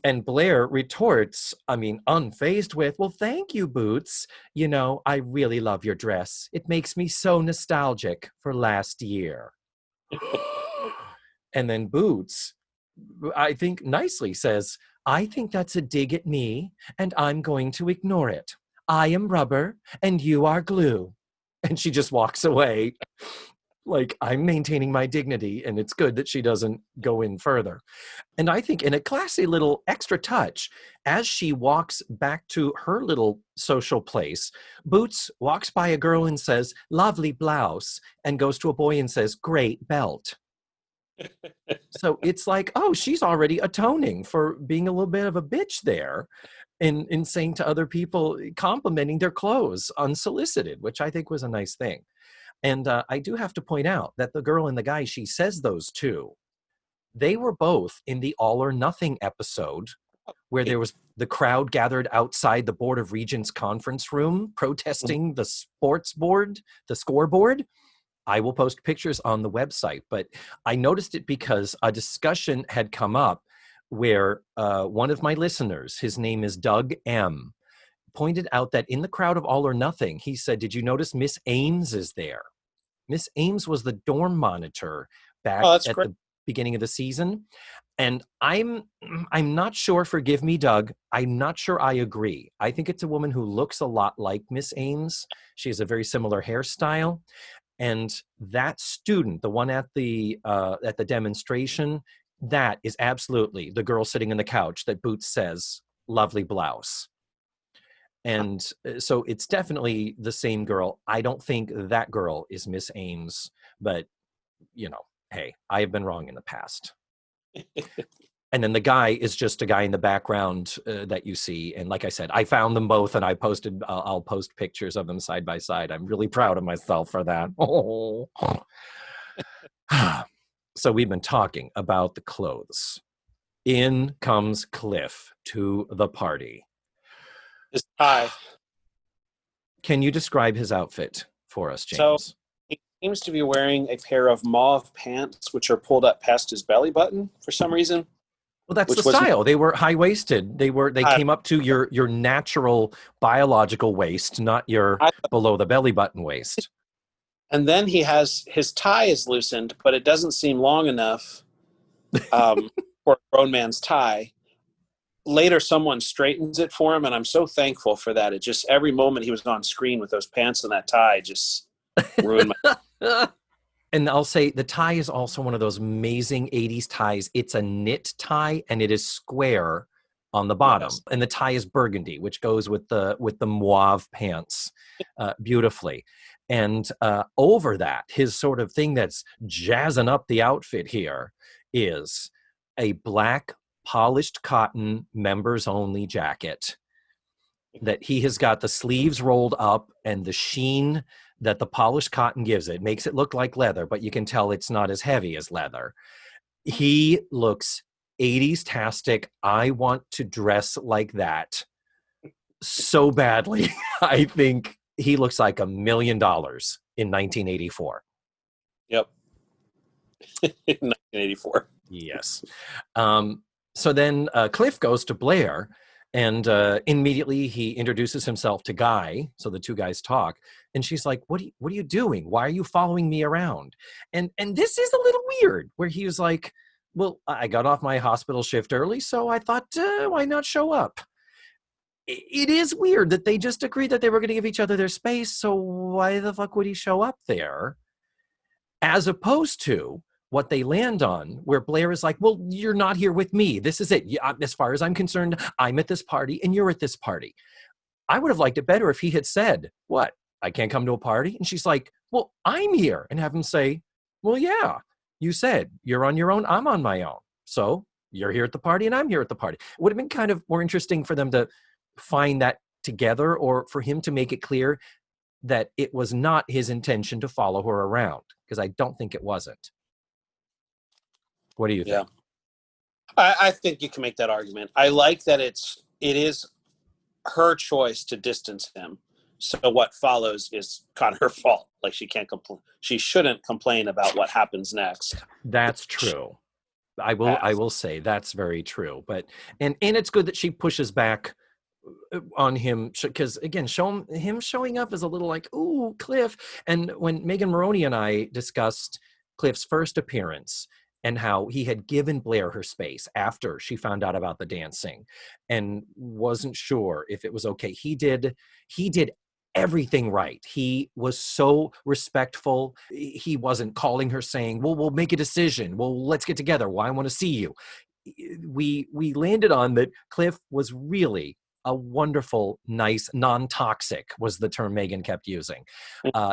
And Blair retorts, unfazed with, well, thank you, Boots. You know, I really love your dress. It makes me so nostalgic for last year. And then Boots, I think nicely says, I think that's a dig at me, and I'm going to ignore it. I am rubber, and you are glue. And she just walks away. Like, I'm maintaining my dignity, and it's good that she doesn't go in further. And I think in a classy little extra touch, as she walks back to her little social place, Boots walks by a girl and says, lovely blouse, and goes to a boy and says, great belt. So it's like, oh, she's already atoning for being a little bit of a bitch there in saying to other people, complimenting their clothes unsolicited, which I think was a nice thing. And I do have to point out that the girl and the guy she says those to, they were both in the All or Nothing episode where there was the crowd gathered outside the Board of Regents conference room protesting the sports board, the scoreboard. I will post pictures on the website, but I noticed it because a discussion had come up where one of my listeners, his name is Doug M., pointed out that in the crowd of All or Nothing, he said, did you notice Miss Ames is there? Miss Ames was the dorm monitor back at the beginning of the season. And I'm not sure, forgive me, Doug, I'm not sure I agree. I think it's a woman who looks a lot like Miss Ames. She has a very similar hairstyle. And that student, the one at the demonstration, that is absolutely the girl sitting on the couch that Boots says, lovely blouse. And so it's definitely the same girl. I don't think that girl is Miss Ames, but, you know, hey, I have been wrong in the past. And then the guy is just a guy in the background that you see. And like I said, I found them both, and I posted. I'll post pictures of them side by side. I'm really proud of myself for that. Oh. So we've been talking about the clothes. In comes Cliff to the party. His tie. Can you describe his outfit for us, So James? he seems to be wearing a pair of mauve pants, which are pulled up past his belly button for some reason. Well, that's the Which was style. They were high-waisted. They I, came up to your natural biological waist, not your I, below the belly button waist. and then he has his tie is loosened, but it doesn't seem long enough for a grown man's tie. Later, someone straightens it for him, and I'm so thankful for that. It just every moment he was on screen with those pants and that tie just ruined my. And I'll say the tie is also one of those amazing 80s ties. It's a knit tie and it is square on the bottom. Yes. And the tie is burgundy, which goes with the mauve pants beautifully. And over that, his sort of thing that's jazzing up the outfit here is a black polished cotton members only jacket that he has got the sleeves rolled up, and the sheen that the polished cotton gives it makes it look like leather, but you can tell it's not as heavy as leather. He looks 80s-tastic. I want to dress like that so badly. I think he looks like $1 million in 1984. Yep. In 1984. Yes. So then Cliff goes to Blair, and immediately he introduces himself to Guy. So the two guys talk, and she's like, "What are you doing? Why are you following me around?" And this is a little weird, where he was like, "Well, I got off my hospital shift early, so I thought, why not show up?" It is weird that they just agreed that they were going to give each other their space. So why the fuck would he show up there? As opposed to what they land on, where Blair is like, "Well, you're not here with me. This is it. As far as I'm concerned, I'm at this party and you're at this party." I would have liked it better if he had said, "What? I can't come to a party?" And she's like, "Well, I'm here." And have him say, "Well, yeah, you said you're on your own. I'm on my own. So you're here at the party and I'm here at the party." It would have been kind of more interesting for them to find that together, or for him to make it clear that it was not his intention to follow her around, because I don't think it wasn't. What do you think? Yeah. I think you can make that argument. I like that it is her choice to distance him. So what follows is kind of her fault. Like she can't complain. She shouldn't complain about what happens next. That's true. I will say that's very true. But and it's good that she pushes back on him, because again, him showing up is a little like, "Ooh, Cliff." And when Megan Maroney and I discussed Cliff's first appearance and how he had given Blair her space after she found out about the dancing and wasn't sure if it was okay, he did everything right. He was so respectful. He wasn't calling her saying, "Well, we'll make a decision. Well, let's get together. Well, I want to see you." We landed on that Cliff was really a wonderful, nice, non-toxic was the term Megan kept using,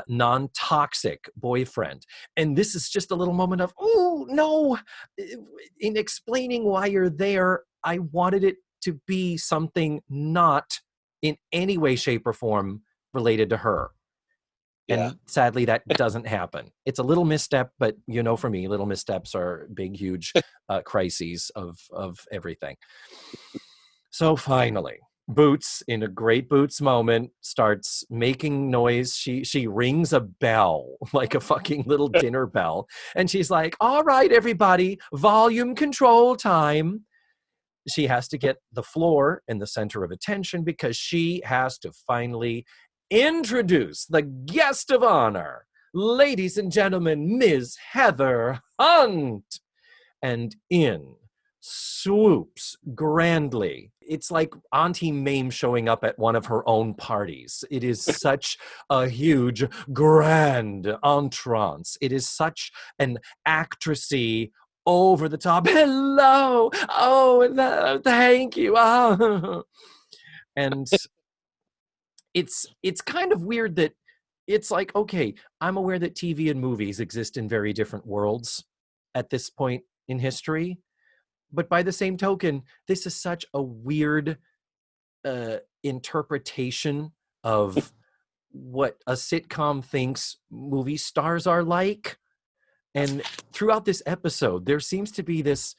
non-toxic boyfriend. And this is just a little moment of, "Oh, no." In explaining why you're there, I wanted it to be something not in any way, shape, or form related to her. Yeah. And sadly, that doesn't happen. It's a little misstep, but for me, little missteps are big, huge crises of everything. So finally, Boots, in a great Boots moment, starts making noise. She rings a bell, like a fucking little dinner bell. And she's like, "All right, everybody, volume control time." She has to get the floor in the center of attention because she has to finally introduce the guest of honor. Ladies and gentlemen, Ms. Heather Hunt. And in swoops grandly. It's like Auntie Mame showing up at one of her own parties. It is such a huge, grand entrance. It is such an actressy, over the top, "Hello, oh, thank you." Oh. And it's kind of weird that it's like, okay, I'm aware that TV and movies exist in very different worlds at this point in history, But by the same token, this is such a weird interpretation of what a sitcom thinks movie stars are like. And throughout this episode, there seems to be this,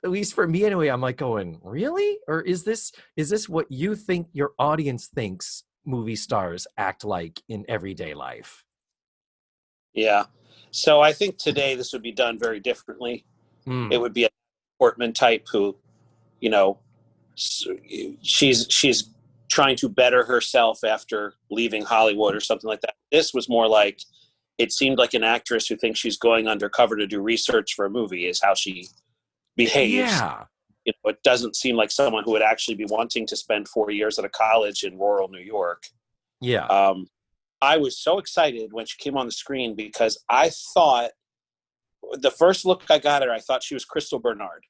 at least for me anyway, I'm like going, really? Or is this what you think your audience thinks movie stars act like in everyday life? Yeah. So I think today this would be done very differently. It would be a Portman type who, you know, she's trying to better herself after leaving Hollywood or something like that. This was more like, it seemed like an actress who thinks she's going undercover to do research for a movie is how she behaves. Yeah. You know, it doesn't seem like someone who would actually be wanting to spend 4 years at a college in rural New York. Yeah. I was so excited when she came on the screen because I thought, the first look I got at her, I thought she was Crystal Bernard.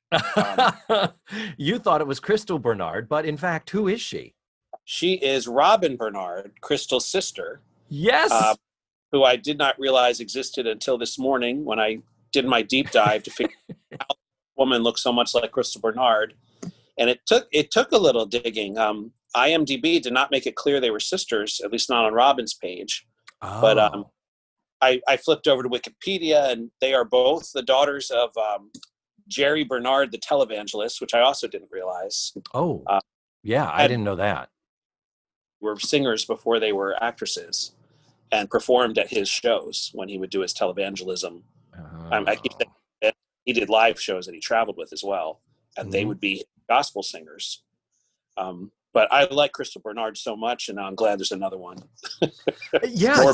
You thought it was Crystal Bernard, but in fact, who is she? She is Robin Bernard, Crystal's sister. Yes. Who I did not realize existed until this morning when I did my deep dive to figure out how a woman looks so much like Crystal Bernard. And it took a little digging. IMDb did not make it clear they were sisters, at least not on Robin's page. Oh. But I flipped over to Wikipedia, and they are both the daughters of Jerry Bernard, the televangelist, which I also didn't realize. Oh, yeah, I didn't know that. Were singers before they were actresses, and performed at his shows when he would do his televangelism. I keep saying he did live shows that he traveled with as well, and they would be gospel singers. But I like Crystal Bernard so much, and I'm glad there's another one. Yeah,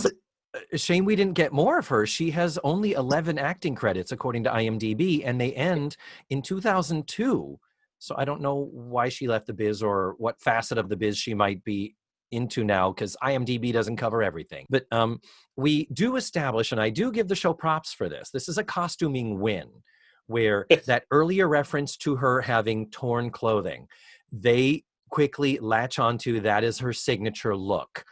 shame we didn't get more of her. She has only 11 acting credits, according to IMDb, and they end in 2002. So I don't know why she left the biz or what facet of the biz she might be into now, because IMDb doesn't cover everything. But we do establish, and I do give the show props for this, this is a costuming win, where that earlier reference to her having torn clothing, they quickly latch onto that is her signature look.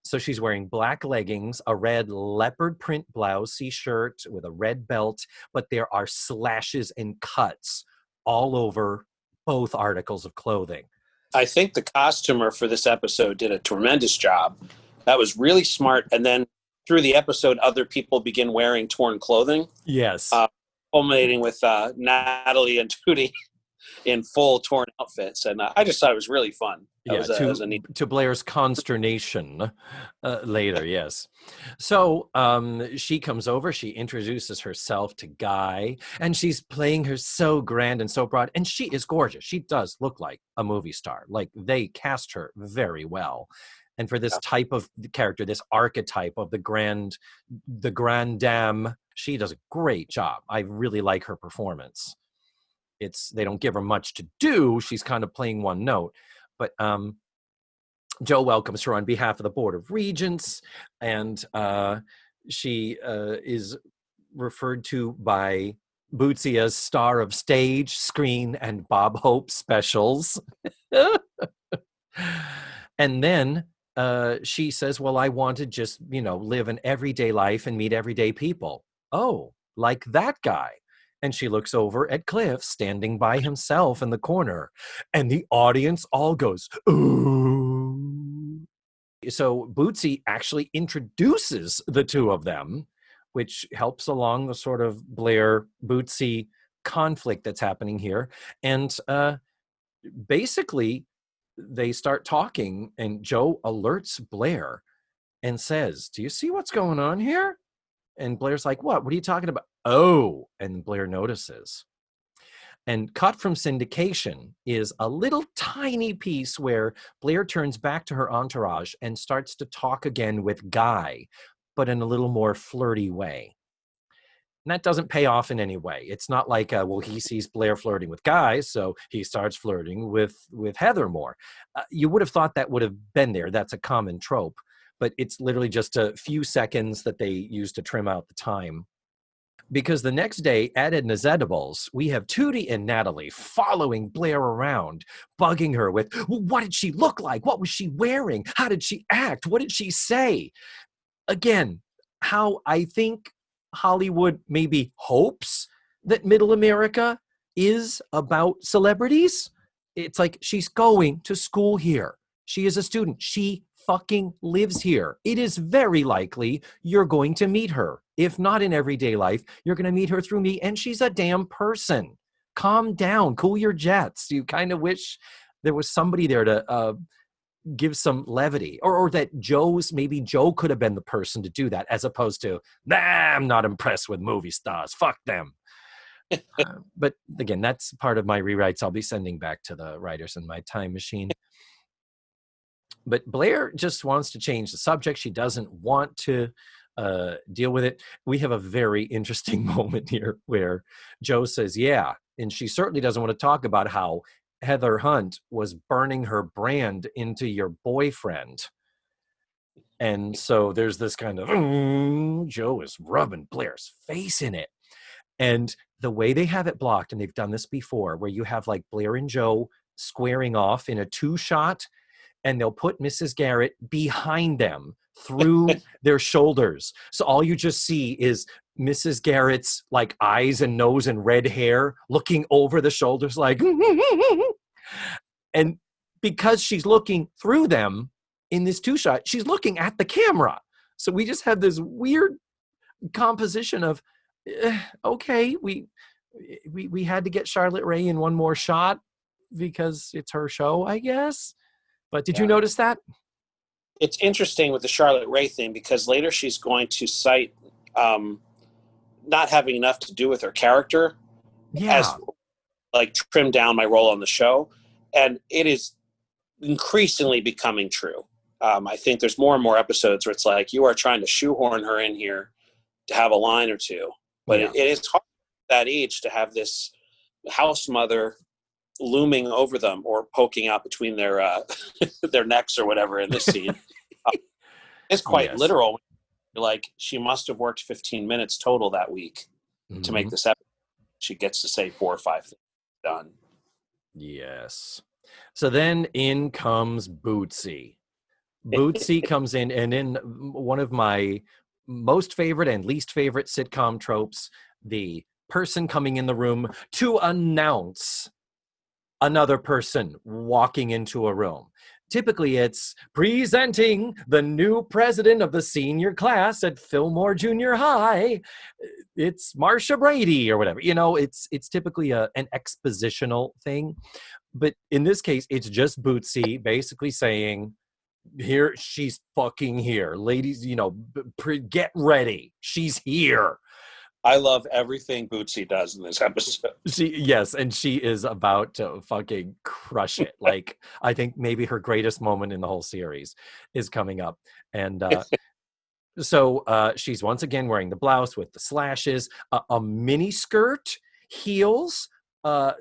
So she's wearing black leggings, a red leopard print blousey shirt with a red belt, but there are slashes and cuts all over both articles of clothing. I think the costumer for this episode did a tremendous job. That was really smart. And then through the episode, other people begin wearing torn clothing. Yes. Culminating with Natalie and Tootie in full torn outfits. And I just thought it was really fun. To Blair's consternation later, yes. So she comes over, she introduces herself to Guy, and she's playing her so grand and so broad, and she is gorgeous. She does look like a movie star. Like, they cast her very well. And for this type of character, this archetype of the grand dame, she does a great job. I really like her performance. They don't give her much to do. She's kind of playing one note. But Joe welcomes her on behalf of the Board of Regents, and she is referred to by Bootsy as star of stage, screen, and Bob Hope specials. And then she says, well, I want to just, live an everyday life and meet everyday people. Oh, like that guy. And she looks over at Cliff standing by himself in the corner, and the audience all goes, ooh. So Bootsy actually introduces the two of them, which helps along the sort of Blair-Bootsy conflict that's happening here. And basically, they start talking, and Joe alerts Blair and says, do you see what's going on here? And Blair's like, what? What are you talking about? Oh, and Blair notices. And cut from syndication is a little tiny piece where Blair turns back to her entourage and starts to talk again with Guy, but in a little more flirty way. And that doesn't pay off in any way. It's not like, he sees Blair flirting with Guy, so he starts flirting with Heather more. You would have thought that would have been there. That's a common trope. But it's literally just a few seconds that they use to trim out the time. Because the next day at Edna's Edibles, we have Tootie and Natalie following Blair around, bugging her with, well, what did she look like? What was she wearing? How did she act? What did she say? Again, how I think Hollywood maybe hopes that middle America is about celebrities. It's like she's going to school here. She is a student. She fucking lives here. It is very likely you're going to meet her. If not in everyday life, you're going to meet her through me, and she's a damn person. Calm down, cool your jets. You kind of wish there was somebody there to give some levity, or that maybe Joe could have been the person to do that, as opposed to, nah, I'm not impressed with movie stars. Fuck them. But again, that's part of my rewrites I'll be sending back to the writers in my time machine. But Blair just wants to change the subject. She doesn't want to deal with it. We have a very interesting moment here where Joe says, yeah, and she certainly doesn't want to talk about how Heather Hunt was burning her brand into your boyfriend. And so there's this kind of, Joe is rubbing Blair's face in it. And the way they have it blocked, and they've done this before, where you have like Blair and Joe squaring off in a 2-shot, and they'll put Mrs. Garrett behind them through their shoulders. So all you just see is Mrs. Garrett's like eyes and nose and red hair looking over the shoulders like, and because she's looking through them in this 2-shot, she's looking at the camera. So we just have this weird composition of, okay, we had to get Charlotte Rae in one more shot because it's her show, I guess. But did you notice that? It's interesting with the Charlotte Rae thing, because later she's going to cite not having enough to do with her character as like trim down my role on the show. And it is increasingly becoming true. I think there's more and more episodes where it's like you are trying to shoehorn her in here to have a line or two. But it is hard at that age to have this house mother looming over them or poking out between their their necks or whatever in this scene. It's quite literal. Like, she must have worked 15 minutes total that week to make this episode. She gets to say 4 or 5 things done. Yes. So then in comes Bootsy. Bootsy comes in, and in one of my most favorite and least favorite sitcom tropes, the person coming in the room to announce another person walking into a room. Typically, it's presenting the new president of the senior class at Fillmore Junior High. It's Marsha Brady or whatever. You know, it's typically an expositional thing. But in this case, it's just Bootsy basically saying, here, she's fucking here. Ladies, you know, get ready. She's here. I love everything Bootsy does in this episode. And she is about to fucking crush it. Like, I think maybe her greatest moment in the whole series is coming up. And so she's once again wearing the blouse with the slashes, a mini skirt, heels,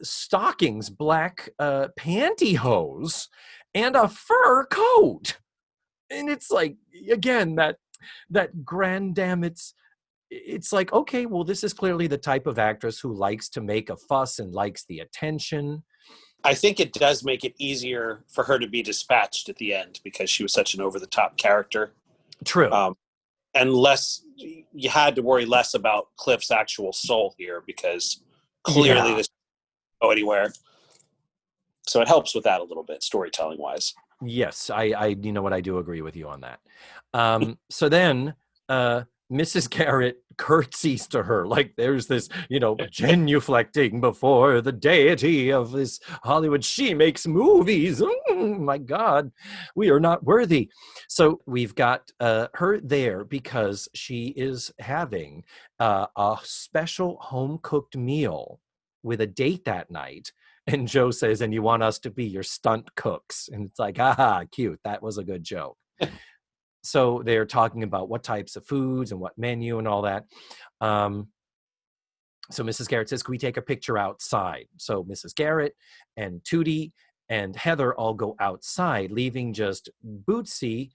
stockings, black pantyhose, and a fur coat. And it's like, again, that grand damn, it's like, okay, well, this is clearly the type of actress who likes to make a fuss and likes the attention. I think it does make it easier for her to be dispatched at the end because she was such an over-the-top character. True. And you had to worry less about Cliff's actual soul here because clearly this doesn't go anywhere. So it helps with that a little bit, storytelling-wise. Yes, I you know what, I do agree with you on that. So then Mrs. Garrett curtsies to her like there's this, you know, genuflecting before the deity of this Hollywood. She makes movies. My God, we are not worthy. So we've got her there because she is having a special home-cooked meal with a date that night. And Joe says, and you want us to be your stunt cooks. And it's like, cute. That was a good joke. So they're talking about what types of foods and what menu and all that. So Mrs. Garrett says, can we take a picture outside? So Mrs. Garrett and Tootie and Heather all go outside, leaving just Bootsy.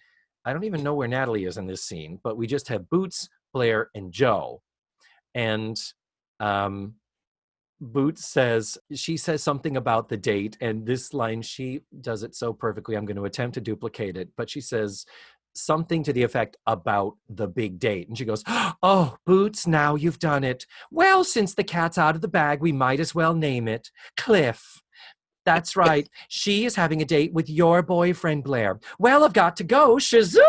I don't even know where Natalie is in this scene, but we just have Boots, Blair, and Joe. And Boots says, she says something about the date, and this line, she does it so perfectly, I'm going to attempt to duplicate it, but she says, something to the effect about the big date. And she goes, "Oh, Boots, now you've done it. Well, since the cat's out of the bag, we might as well name it Cliff. That's right. She is having a date with your boyfriend, Blair. Well, I've got to go. Shazoom!"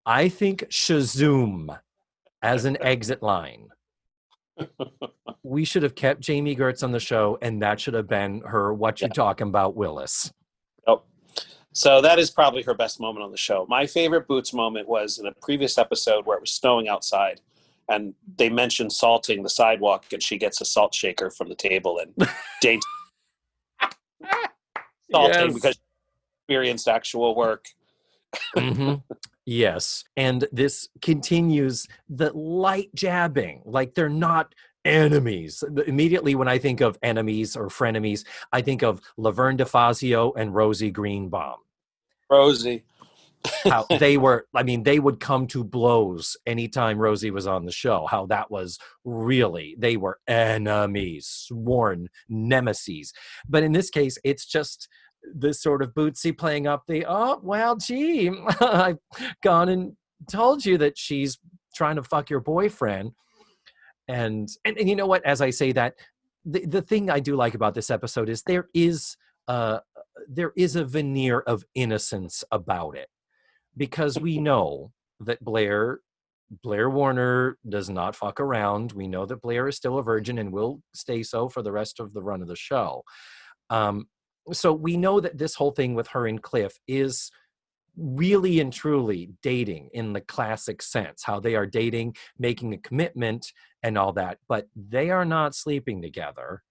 I think Shazoom as an exit line. We should have kept Jamie Gertz on the show, and that should have been her "What You Talking About, Willis." Oh, so that is probably her best moment on the show. My favorite Boots moment was in a previous episode where it was snowing outside, and they mentioned salting the sidewalk, and she gets a salt shaker from the table and dainty salting because she experienced actual work. Mm-hmm. Yes. And this continues the light jabbing, like they're not enemies. Immediately when I think of enemies or frenemies, I think of Laverne DeFazio and Rosie Greenbaum. Rosie. How they were, I mean, they would come to blows anytime Rosie was on the show. How that was really, they were enemies, sworn nemesis. But in this case, it's just this sort of Bootsy playing up the, "Oh, well, gee, I've gone and told you that she's trying to fuck your boyfriend." And you know what, as I say that, the thing I do like about this episode is there is a veneer of innocence about it, because we know that Blair Warner does not fuck around. We know that Blair is still a virgin and will stay so for the rest of the run of the show. So we know that this whole thing with her and Cliff is really and truly dating in the classic sense, how they are dating, making a commitment and all that, but they are not sleeping together.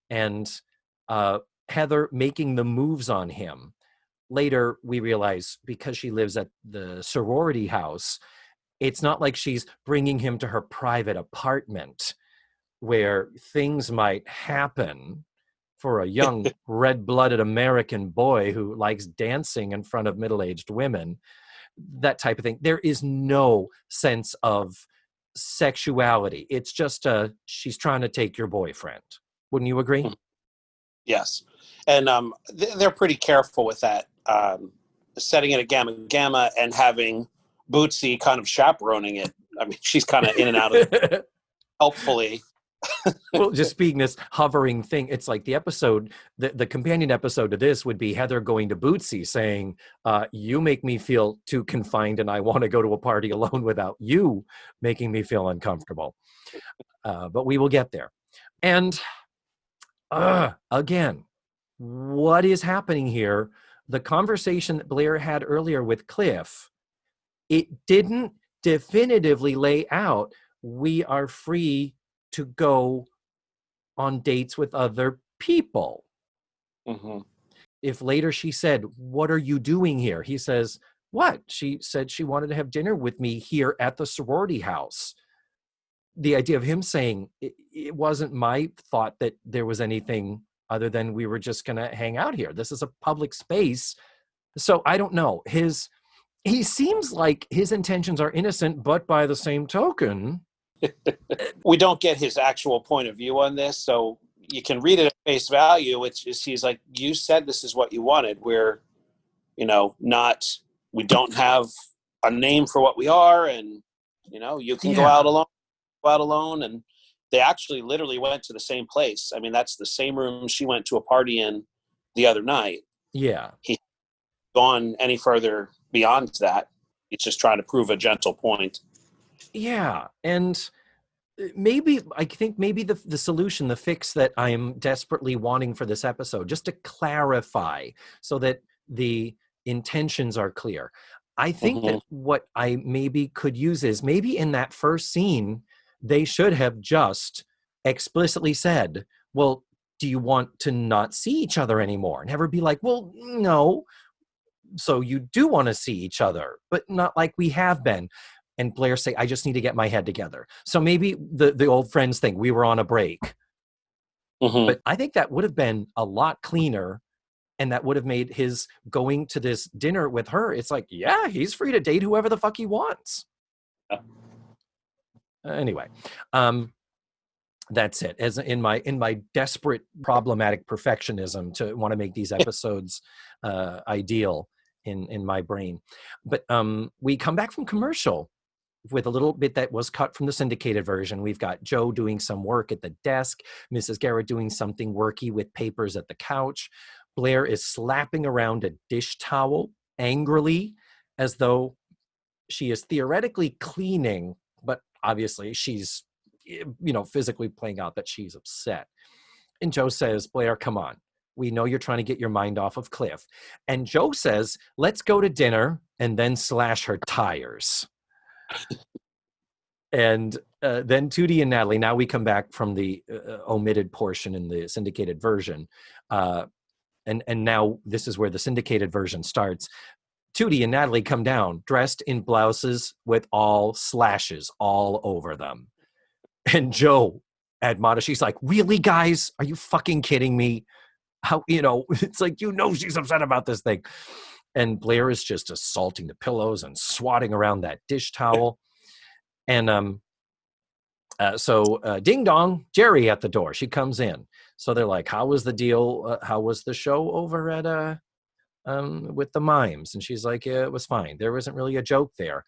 And Heather making the moves on him. Later, we realize because she lives at the sorority house, it's not like she's bringing him to her private apartment where things might happen for a young red-blooded American boy who likes dancing in front of middle-aged women, that type of thing. There is no sense of sexuality. It's just she's trying to take your boyfriend. Wouldn't you agree? Yes. And they're pretty careful with that, setting it at Gamma and having Bootsy kind of chaperoning it. I mean, she's kind of in and out of it, helpfully. Well, just speaking this hovering thing, it's like the episode, the companion episode to this would be Heather going to Bootsy saying, "You make me feel too confined and I want to go to a party alone without you making me feel uncomfortable." But we will get there. And again, what is happening here? The conversation that Blair had earlier with Cliff, it didn't definitively lay out, we are free to go on dates with other people. Mm-hmm. If later she said, "What are you doing here?" He says, "What?" She said she wanted to have dinner with me here at the sorority house. The idea of him saying, it wasn't my thought that there was anything other than we were just going to hang out here. This is a public space. So I don't know. He seems like his intentions are innocent, but by the same token, we don't get his actual point of view on this, so you can read it at face value. It's just, he's like, "You said this is what you wanted. We're, we don't have a name for what we are, and you can go out alone." And they actually literally went to the same place. I mean, that's the same room she went to a party in the other night. Yeah. He's gone any further beyond that. He's just trying to prove a gentle point. Yeah. And I think maybe the solution, the fix that I'm desperately wanting for this episode, just to clarify so that the intentions are clear. I think that what I maybe could use is maybe in that first scene, they should have just explicitly said, "Well, do you want to not see each other anymore?" And have her be like, "Well, no. So you do want to see each other, but not like we have been." And Blair say, "I just need to get my head together." So maybe the old friends think we were on a break. But I think that would have been a lot cleaner, and that would have made his going to this dinner with her, it's like, yeah, he's free to date whoever the fuck he wants. Anyway, that's it. As in my desperate problematic perfectionism to want to make these episodes ideal, in my brain. But we come back from commercial with a little bit that was cut from the syndicated version. We've got Joe doing some work at the desk, Mrs. Garrett doing something worky with papers at the couch. Blair is slapping around a dish towel angrily, as though she is theoretically cleaning, but obviously she's, physically playing out that she's upset. And Joe says, Blair, come on. We know you're trying to get your mind off of Cliff. And Joe says, let's go to dinner and then slash her tires. And then Tootie and Natalie, now we come back from the omitted portion in the syndicated version. And now this is where the syndicated version starts. Tootie and Natalie come down dressed in blouses with all slashes all over them. And Joe admonished, she's like, really, guys? Are you fucking kidding me? How, it's like, she's upset about this thing. And Blair is just assaulting the pillows and swatting around that dish towel. And so ding dong, Jerry at the door. She comes in. So they're like, how was the deal? How was the show over at with the mimes? And she's like, yeah, it was fine. There wasn't really a joke there.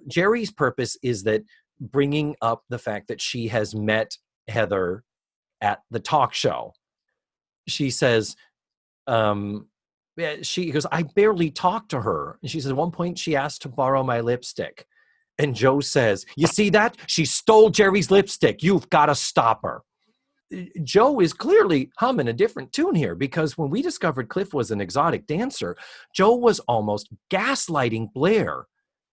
Jerry's purpose is that bringing up the fact that she has met Heather at the talk show. She says, she goes, I barely talked to her. And she says, at one point she asked to borrow my lipstick. And Joe says, you see that? She stole Jerry's lipstick. You've got to stop her. Joe is clearly humming a different tune here, because when we discovered Cliff was an exotic dancer, Joe was almost gaslighting Blair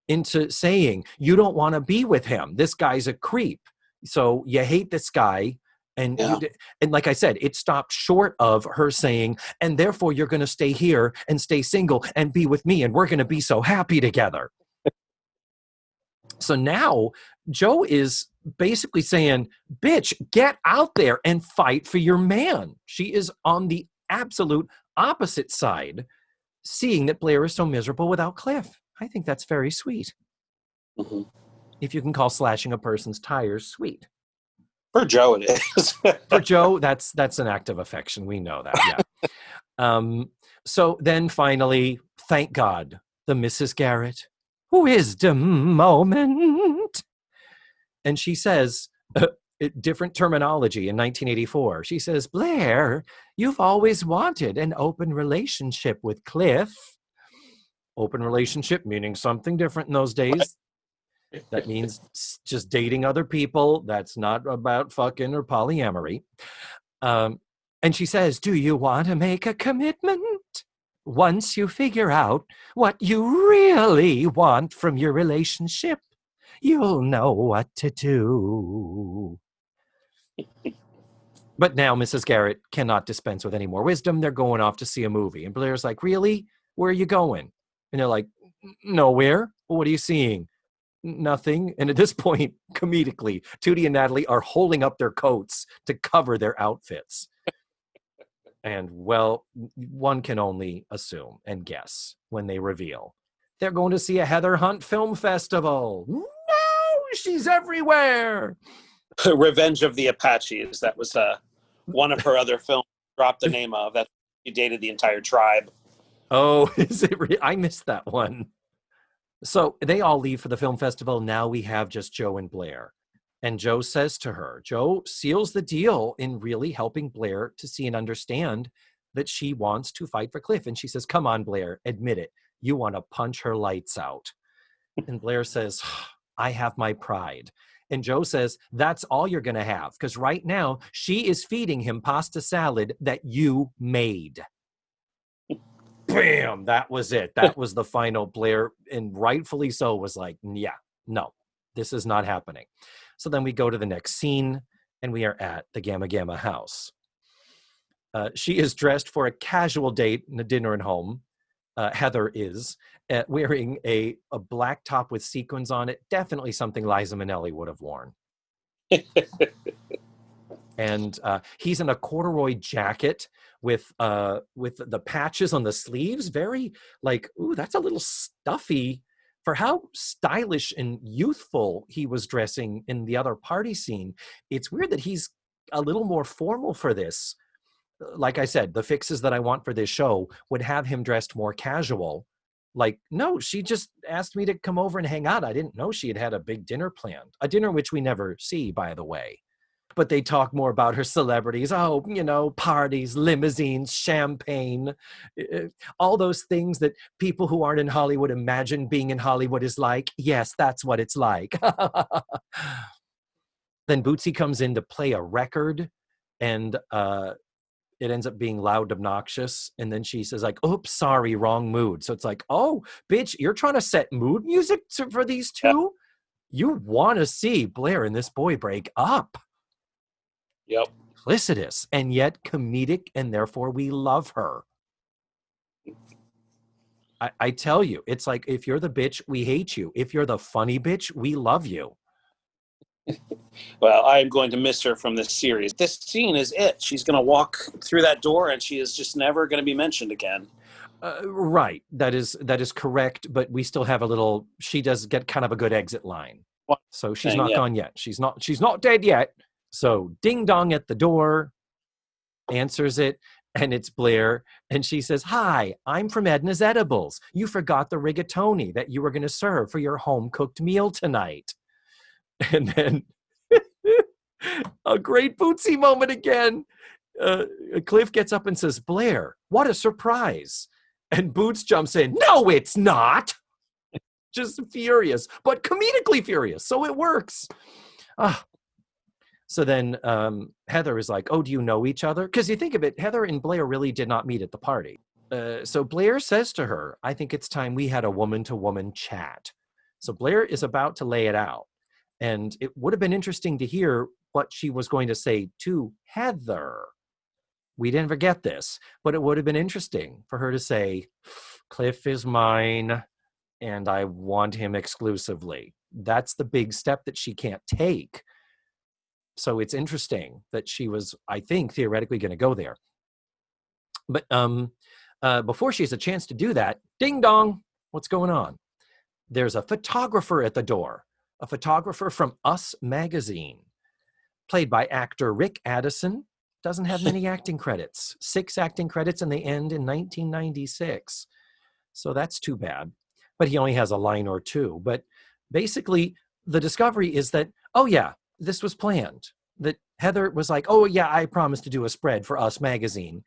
into saying, you don't want to be with him. This guy's a creep. So you hate this guy. And, and like I said, it stopped short of her saying, and therefore you're going to stay here and stay single and be with me, and we're going to be so happy together. So now Joe is basically saying, bitch, get out there and fight for your man. She is on the absolute opposite side, seeing that Blair is so miserable without Cliff. I think that's very sweet. Mm-hmm. If you can call slashing a person's tires sweet. For Joe, it is. For Joe, that's an act of affection. We know that, yeah. So then finally, thank God, the Mrs. Garrett wisdom moment. And she says, different terminology in 1984. She says, Blair, you've always wanted an open relationship with Cliff. Open relationship meaning something different in those days. That means just dating other people. That's not about fucking or polyamory. And she says, do you want to make a commitment? Once you figure out what you really want from your relationship, you'll know what to do. But now Mrs. Garrett cannot dispense with any more wisdom. They're going off to see a movie. And Blair's like, really? Where are you going? And they're like, nowhere. Well, what are you seeing? Nothing. And at this point, comedically, Tootie and Natalie are holding up their coats to cover their outfits. And, well, one can only assume and guess when they reveal they're going to see a Heather Hunt film festival. No, she's everywhere. Revenge of the Apaches. That was one of her other films. Dropped the name of that. She dated the entire tribe. Oh, is it? I missed that one. So they all leave for the film festival. Now we have just Joe and Blair. And Joe says to her, Joe seals the deal in really helping Blair to see and understand that she wants to fight for Cliff. And she says, come on, Blair, admit it. You want to punch her lights out. And Blair says, I have my pride. And Joe says, that's all you're going to have. Because right now she is feeding him pasta salad that you made. Bam, that was it. That was the final. Blair, and rightfully so, was like, yeah, no, this is not happening. So then we go to the next scene, and we are at the Gamma Gamma house. She is dressed for a casual date and a dinner at home. Heather is wearing a black top with sequins on it. Definitely something Liza Minnelli would have worn. And he's in a corduroy jacket with the patches on the sleeves. Very like, ooh, that's a little stuffy for how stylish and youthful he was dressing in the other party scene. It's weird that he's a little more formal for this. Like I said, the fixes that I want for this show would have him dressed more casual. Like, no, she just asked me to come over and hang out. I didn't know she had had a big dinner planned. A dinner which we never see, by the way. But they talk more about her celebrities. Oh, parties, limousines, champagne, all those things that people who aren't in Hollywood imagine being in Hollywood is like. Yes, that's what it's like. Then Bootsy comes in to play a record, and it ends up being loud, obnoxious. And then she says, like, oops, sorry, wrong mood. So it's like, oh, bitch, you're trying to set mood music for these two? You want to see Blair and this boy break up. Yep. Felicitous, and yet comedic, and therefore we love her. I tell you, it's like, if you're the bitch, we hate you. If you're the funny bitch, we love you. Well, I'm going to miss her from this series. This scene is it. She's going to walk through that door, and she is just never going to be mentioned again. Right. That is correct. But we still have she does get kind of a good exit line. So she's not gone yet. She's not dead yet. So ding dong at the door, answers it, and it's Blair. And she says, hi, I'm from Edna's Edibles. You forgot the rigatoni that you were going to serve for your home-cooked meal tonight. And then a great Bootsy moment again. Cliff gets up and says, Blair, what a surprise. And Boots jumps in, no, it's not. Just furious, but comedically furious. So it works. So then Heather is like, oh, do you know each other? Because you think of it, Heather and Blair really did not meet at the party. So Blair says to her, I think it's time we had a woman-to-woman chat. So Blair is about to lay it out. And it would have been interesting to hear what she was going to say to Heather. We didn't forget this, but it would have been interesting for her to say, Cliff is mine, and I want him exclusively. That's the big step that she can't take. So it's interesting that she was, I think, theoretically going to go there. But before she has a chance to do that, ding dong, what's going on? There's a photographer at the door, a photographer from Us Magazine, played by actor Rick Addison. Doesn't have many acting credits, 6 acting credits, and they end in 1996. So that's too bad. But he only has a line or two. But basically, the discovery is that, oh yeah, this was planned. That Heather was like, oh yeah, I promised to do a spread for Us Magazine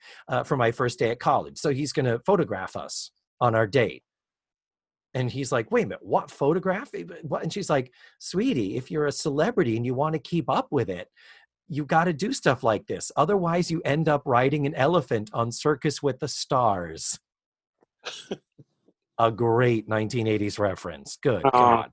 for my first day at college. So he's going to photograph us on our date. And he's like, wait a minute, what photograph? What? And she's like, sweetie, if you're a celebrity and you want to keep up with it, you got to do stuff like this. Otherwise, you end up riding an elephant on Circus with the Stars. A great 1980s reference. Good God.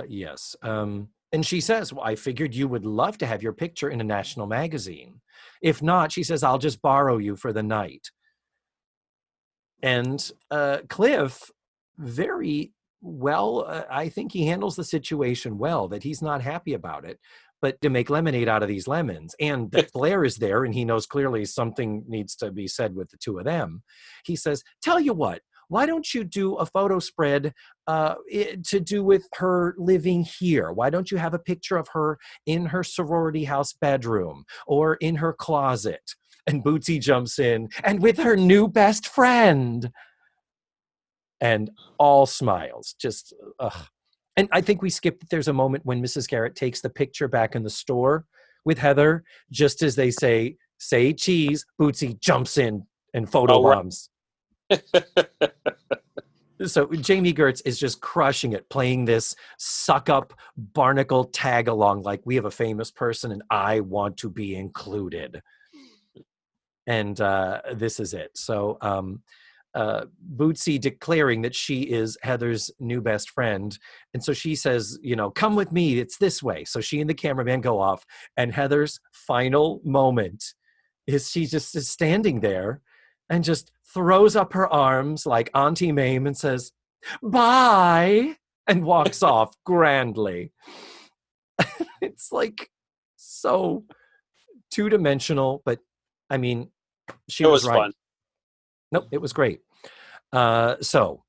Yes. And she says, well, I figured you would love to have your picture in a national magazine. If not, she says, I'll just borrow you for the night. And Cliff, very well, I think he handles the situation well, that he's not happy about it, but to make lemonade out of these lemons, and that Blair is there, and he knows clearly something needs to be said with the two of them. He says, tell you what, why don't you do a photo spread to do with her living here? Why don't you have a picture of her in her sorority house bedroom or in her closet? And Bootsy jumps in, and with her new best friend. And all smiles, just, ugh. And I think we skipped that there's a moment when Mrs. Garrett takes the picture back in the store with Heather, just as they say cheese, Bootsy jumps in and photobombs. So Jamie Gertz is just crushing it, playing this suck-up barnacle tag-along like we have a famous person and I want to be included. And this is it. So Bootsy declaring that she is Heather's new best friend. And so she says, come with me, it's this way. So she and the cameraman go off, and Heather's final moment is she just is standing there and just throws up her arms like Auntie Mame and says, bye, and walks off grandly. It's like so two-dimensional, but I mean, she was right. Fun. Nope, it was great. So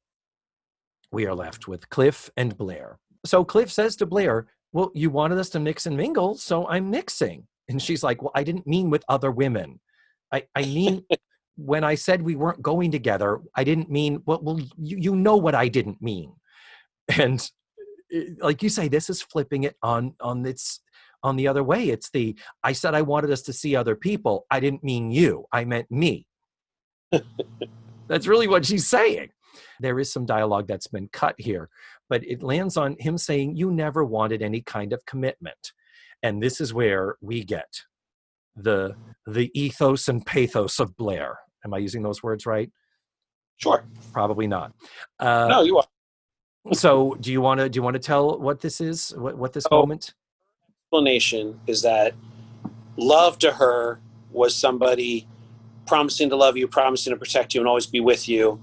we are left with Cliff and Blair. So Cliff says to Blair, well, you wanted us to mix and mingle, so I'm mixing. And she's like, well, I didn't mean with other women. I mean when I said we weren't going together, I didn't mean, well, you know what I didn't mean. And like you say, this is flipping it on the other way. It's I said I wanted us to see other people. I didn't mean you. I meant me. That's really what she's saying. There is some dialogue that's been cut here, but it lands on him saying, you never wanted any kind of commitment. And this is where we get the ethos and pathos of Blair. Am I using those words right? Sure. Probably not. No, you are. So do you want to tell what this is? What this So, moment? explanation is that love to her was somebody promising to love you, promising to protect you and always be with you.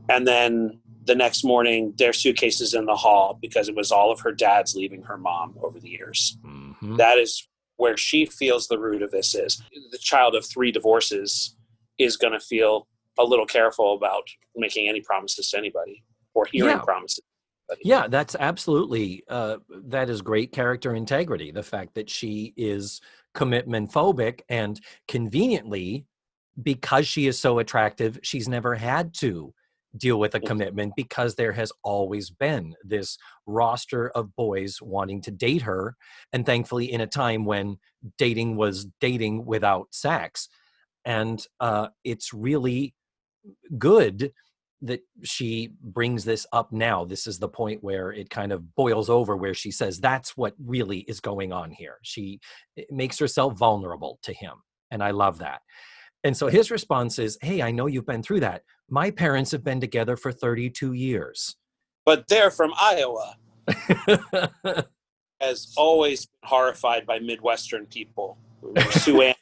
And then the next morning, their suitcase is in the hall because it was all of her dad's leaving her mom over the years. Mm-hmm. That is where she feels the root of this is. The child of 3 divorces is going to feel a little careful about making any promises to anybody or hearing promises. Yeah, that's absolutely, that is great character integrity. The fact that she is commitment phobic, and conveniently, because she is so attractive, she's never had to deal with a commitment because there has always been this roster of boys wanting to date her. And thankfully in a time when dating was dating without sex. And it's really good that she brings this up now. This is the point where it kind of boils over, where she says that's what really is going on here. She makes herself vulnerable to him. And I love that. And so his response is, hey, I know you've been through that. My parents have been together for 32 years. But they're from Iowa. Has always been horrified by Midwestern people. Sue Ann,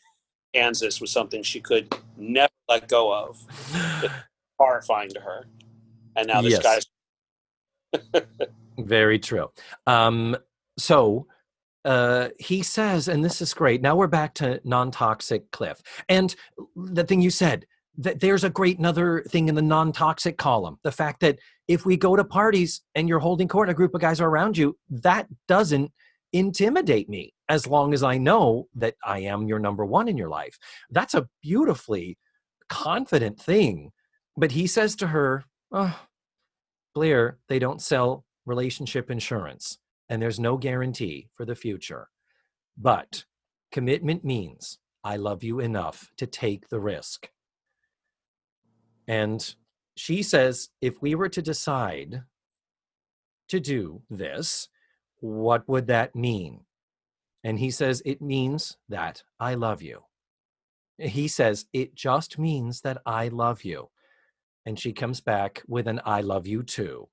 Kansas was something she could never let go of. It's horrifying to her. And now this guy's... Very true. So he says, and this is great. Now we're back to non-toxic Cliff. And the thing you said, that there's a great another thing in the non-toxic column. The fact that if we go to parties and you're holding court and a group of guys are around you, that doesn't intimidate me as long as I know that I am your number one in your life. That's a beautifully confident thing. But he says to her, oh, Blair, they don't sell relationship insurance. And there's no guarantee for the future. But commitment means I love you enough to take the risk. And she says, if we were to decide to do this, what would that mean? And he says, it means that I love you. He says, it just means that I love you. And she comes back with an I love you too.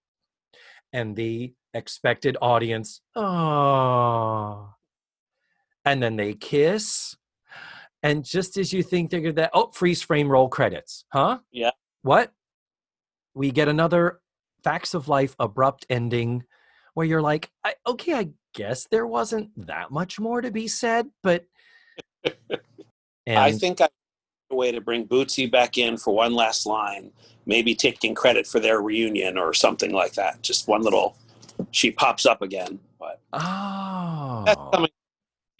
And the expected audience, oh, and then they kiss, and just as you think they're gonna, oh, freeze frame, roll credits, huh? Yeah. What? We get another Facts of Life abrupt ending where you're like, okay, I guess there wasn't that much more to be said, but I think I a way to bring Bootsy back in for one last line, maybe taking credit for their reunion or something like that. Just one little, she pops up again. But that's coming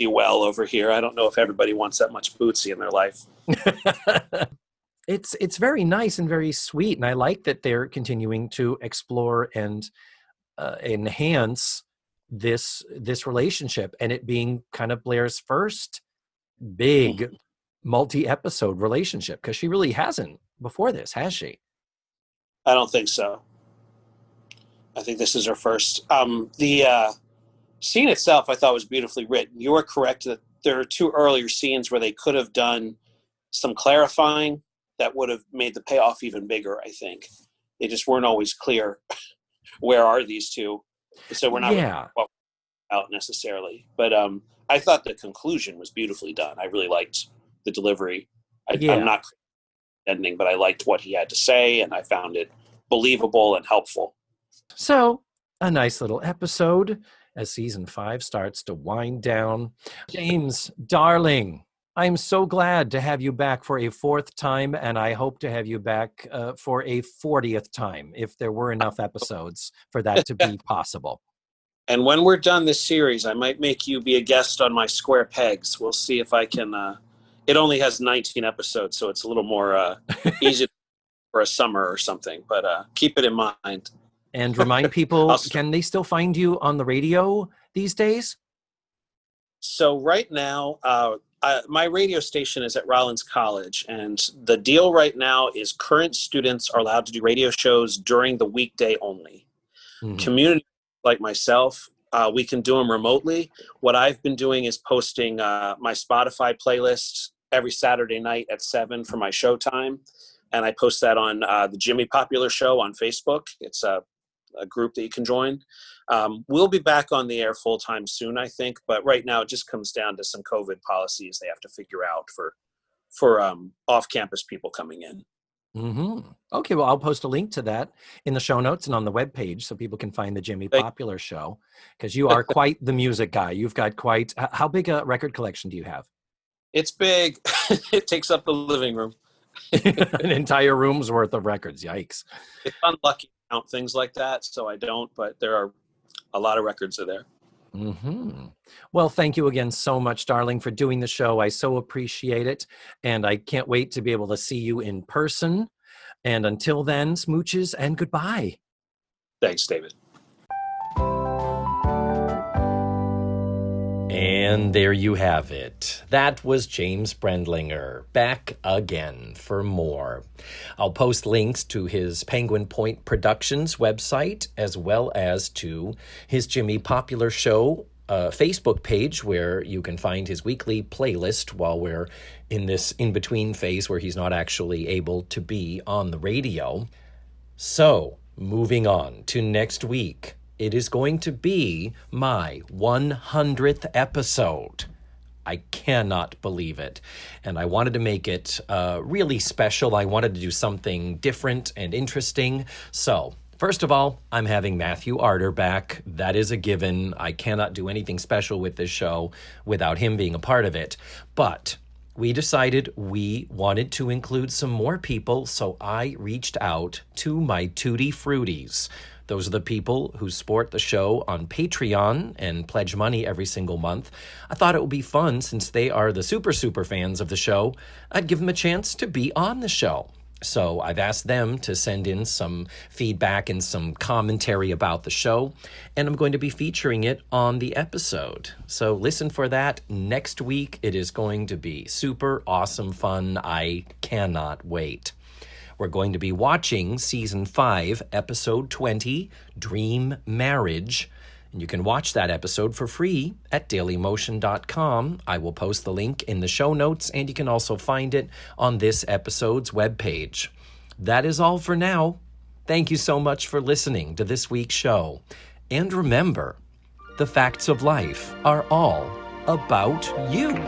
well over here. I don't know if everybody wants that much Bootsy in their life. It's very nice and very sweet, and I like that they're continuing to explore and enhance this relationship, and it being kind of Blair's first big multi-episode relationship, because she really hasn't before this, has she? I don't think so. I think this is her first. The scene itself I thought was beautifully written. You are correct that there are 2 earlier scenes where they could have done some clarifying that would have made the payoff even bigger, I think. They just weren't always clear. Where are these two? So we're not really out necessarily. But I thought the conclusion was beautifully done. I really liked the delivery. I'm not ending, but I liked what he had to say, and I found it believable and helpful. So, a nice little episode as season 5 starts to wind down. James, darling, I'm so glad to have you back for a 4th time, and I hope to have you back for a 40th time, if there were enough episodes for that to be possible. And when we're done this series, I might make you be a guest on my Square Pegs. We'll see if I can it only has 19 episodes, so it's a little more easy for a summer or something. But keep it in mind. And remind people, can they still find you on the radio these days? So right now, my radio station is at Rollins College, and the deal right now is current students are allowed to do radio shows during the weekday only. Mm-hmm. Community like myself, we can do them remotely. What I've been doing is posting my Spotify playlist every Saturday night at 7 for my show time, and I post that on the Jimmy Popular Show on Facebook. It's a group that you can join. We'll be back on the air full time soon, I think, but right now it just comes down to some COVID policies they have to figure out for off-campus people coming in. Mm-hmm. Okay, well, I'll post a link to that in the show notes and on the webpage so people can find the Jimmy Popular Show, because you are quite the music guy. You've got quite, how big a record collection do you have? It's big. It takes up the living room. An entire room's worth of records. Yikes. It's unlucky to count things like that, so I don't, but there are a lot of records are there. Mm-hmm. Well, thank you again so much, darling, for doing the show. I so appreciate it. And I can't wait to be able to see you in person. And until then, smooches and goodbye. Thanks, David. And there you have it. That was James Brendlinger, back again for more. I'll post links to his Penguin Point Productions website, as well as to his Jimmy Popular Show Facebook page, where you can find his weekly playlist while we're in this in-between phase where he's not actually able to be on the radio. So, moving on to next week. It is going to be my 100th episode. I cannot believe it. And I wanted to make it really special. I wanted to do something different and interesting. So, first of all, I'm having Matthew Arter back. That is a given. I cannot do anything special with this show without him being a part of it. But we decided we wanted to include some more people, so I reached out to my Tootie Fruities. Those are the people who support the show on Patreon and pledge money every single month. I thought it would be fun, since they are the super fans of the show, I'd give them a chance to be on the show. So I've asked them to send in some feedback and some commentary about the show, and I'm going to be featuring it on the episode. So listen for that next week. It is going to be super awesome fun. I cannot wait. We're going to be watching Season 5, Episode 20, Dream Marriage. And you can watch that episode for free at dailymotion.com. I will post the link in the show notes, and you can also find it on this episode's webpage. That is all for now. Thank you so much for listening to this week's show. And remember, the facts of life are all about you.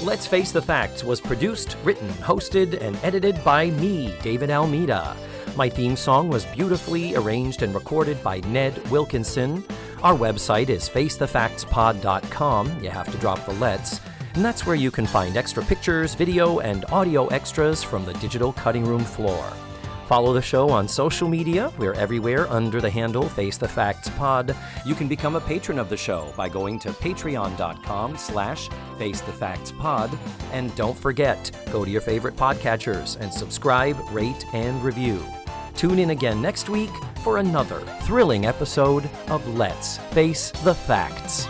Let's Face the Facts was produced, written, hosted, and edited by me, David Almeida. My theme song was beautifully arranged and recorded by Ned Wilkinson. Our website is facethefactspod.com. You have to drop the lets. And that's where you can find extra pictures, video, and audio extras from the digital cutting room floor. Follow the show on social media. We're everywhere under the handle Face the Facts Pod. You can become a patron of the show by going to patreon.com/FaceTheFactsPod. And don't forget, go to your favorite podcatchers and subscribe, rate, and review. Tune in again next week for another thrilling episode of Let's Face the Facts.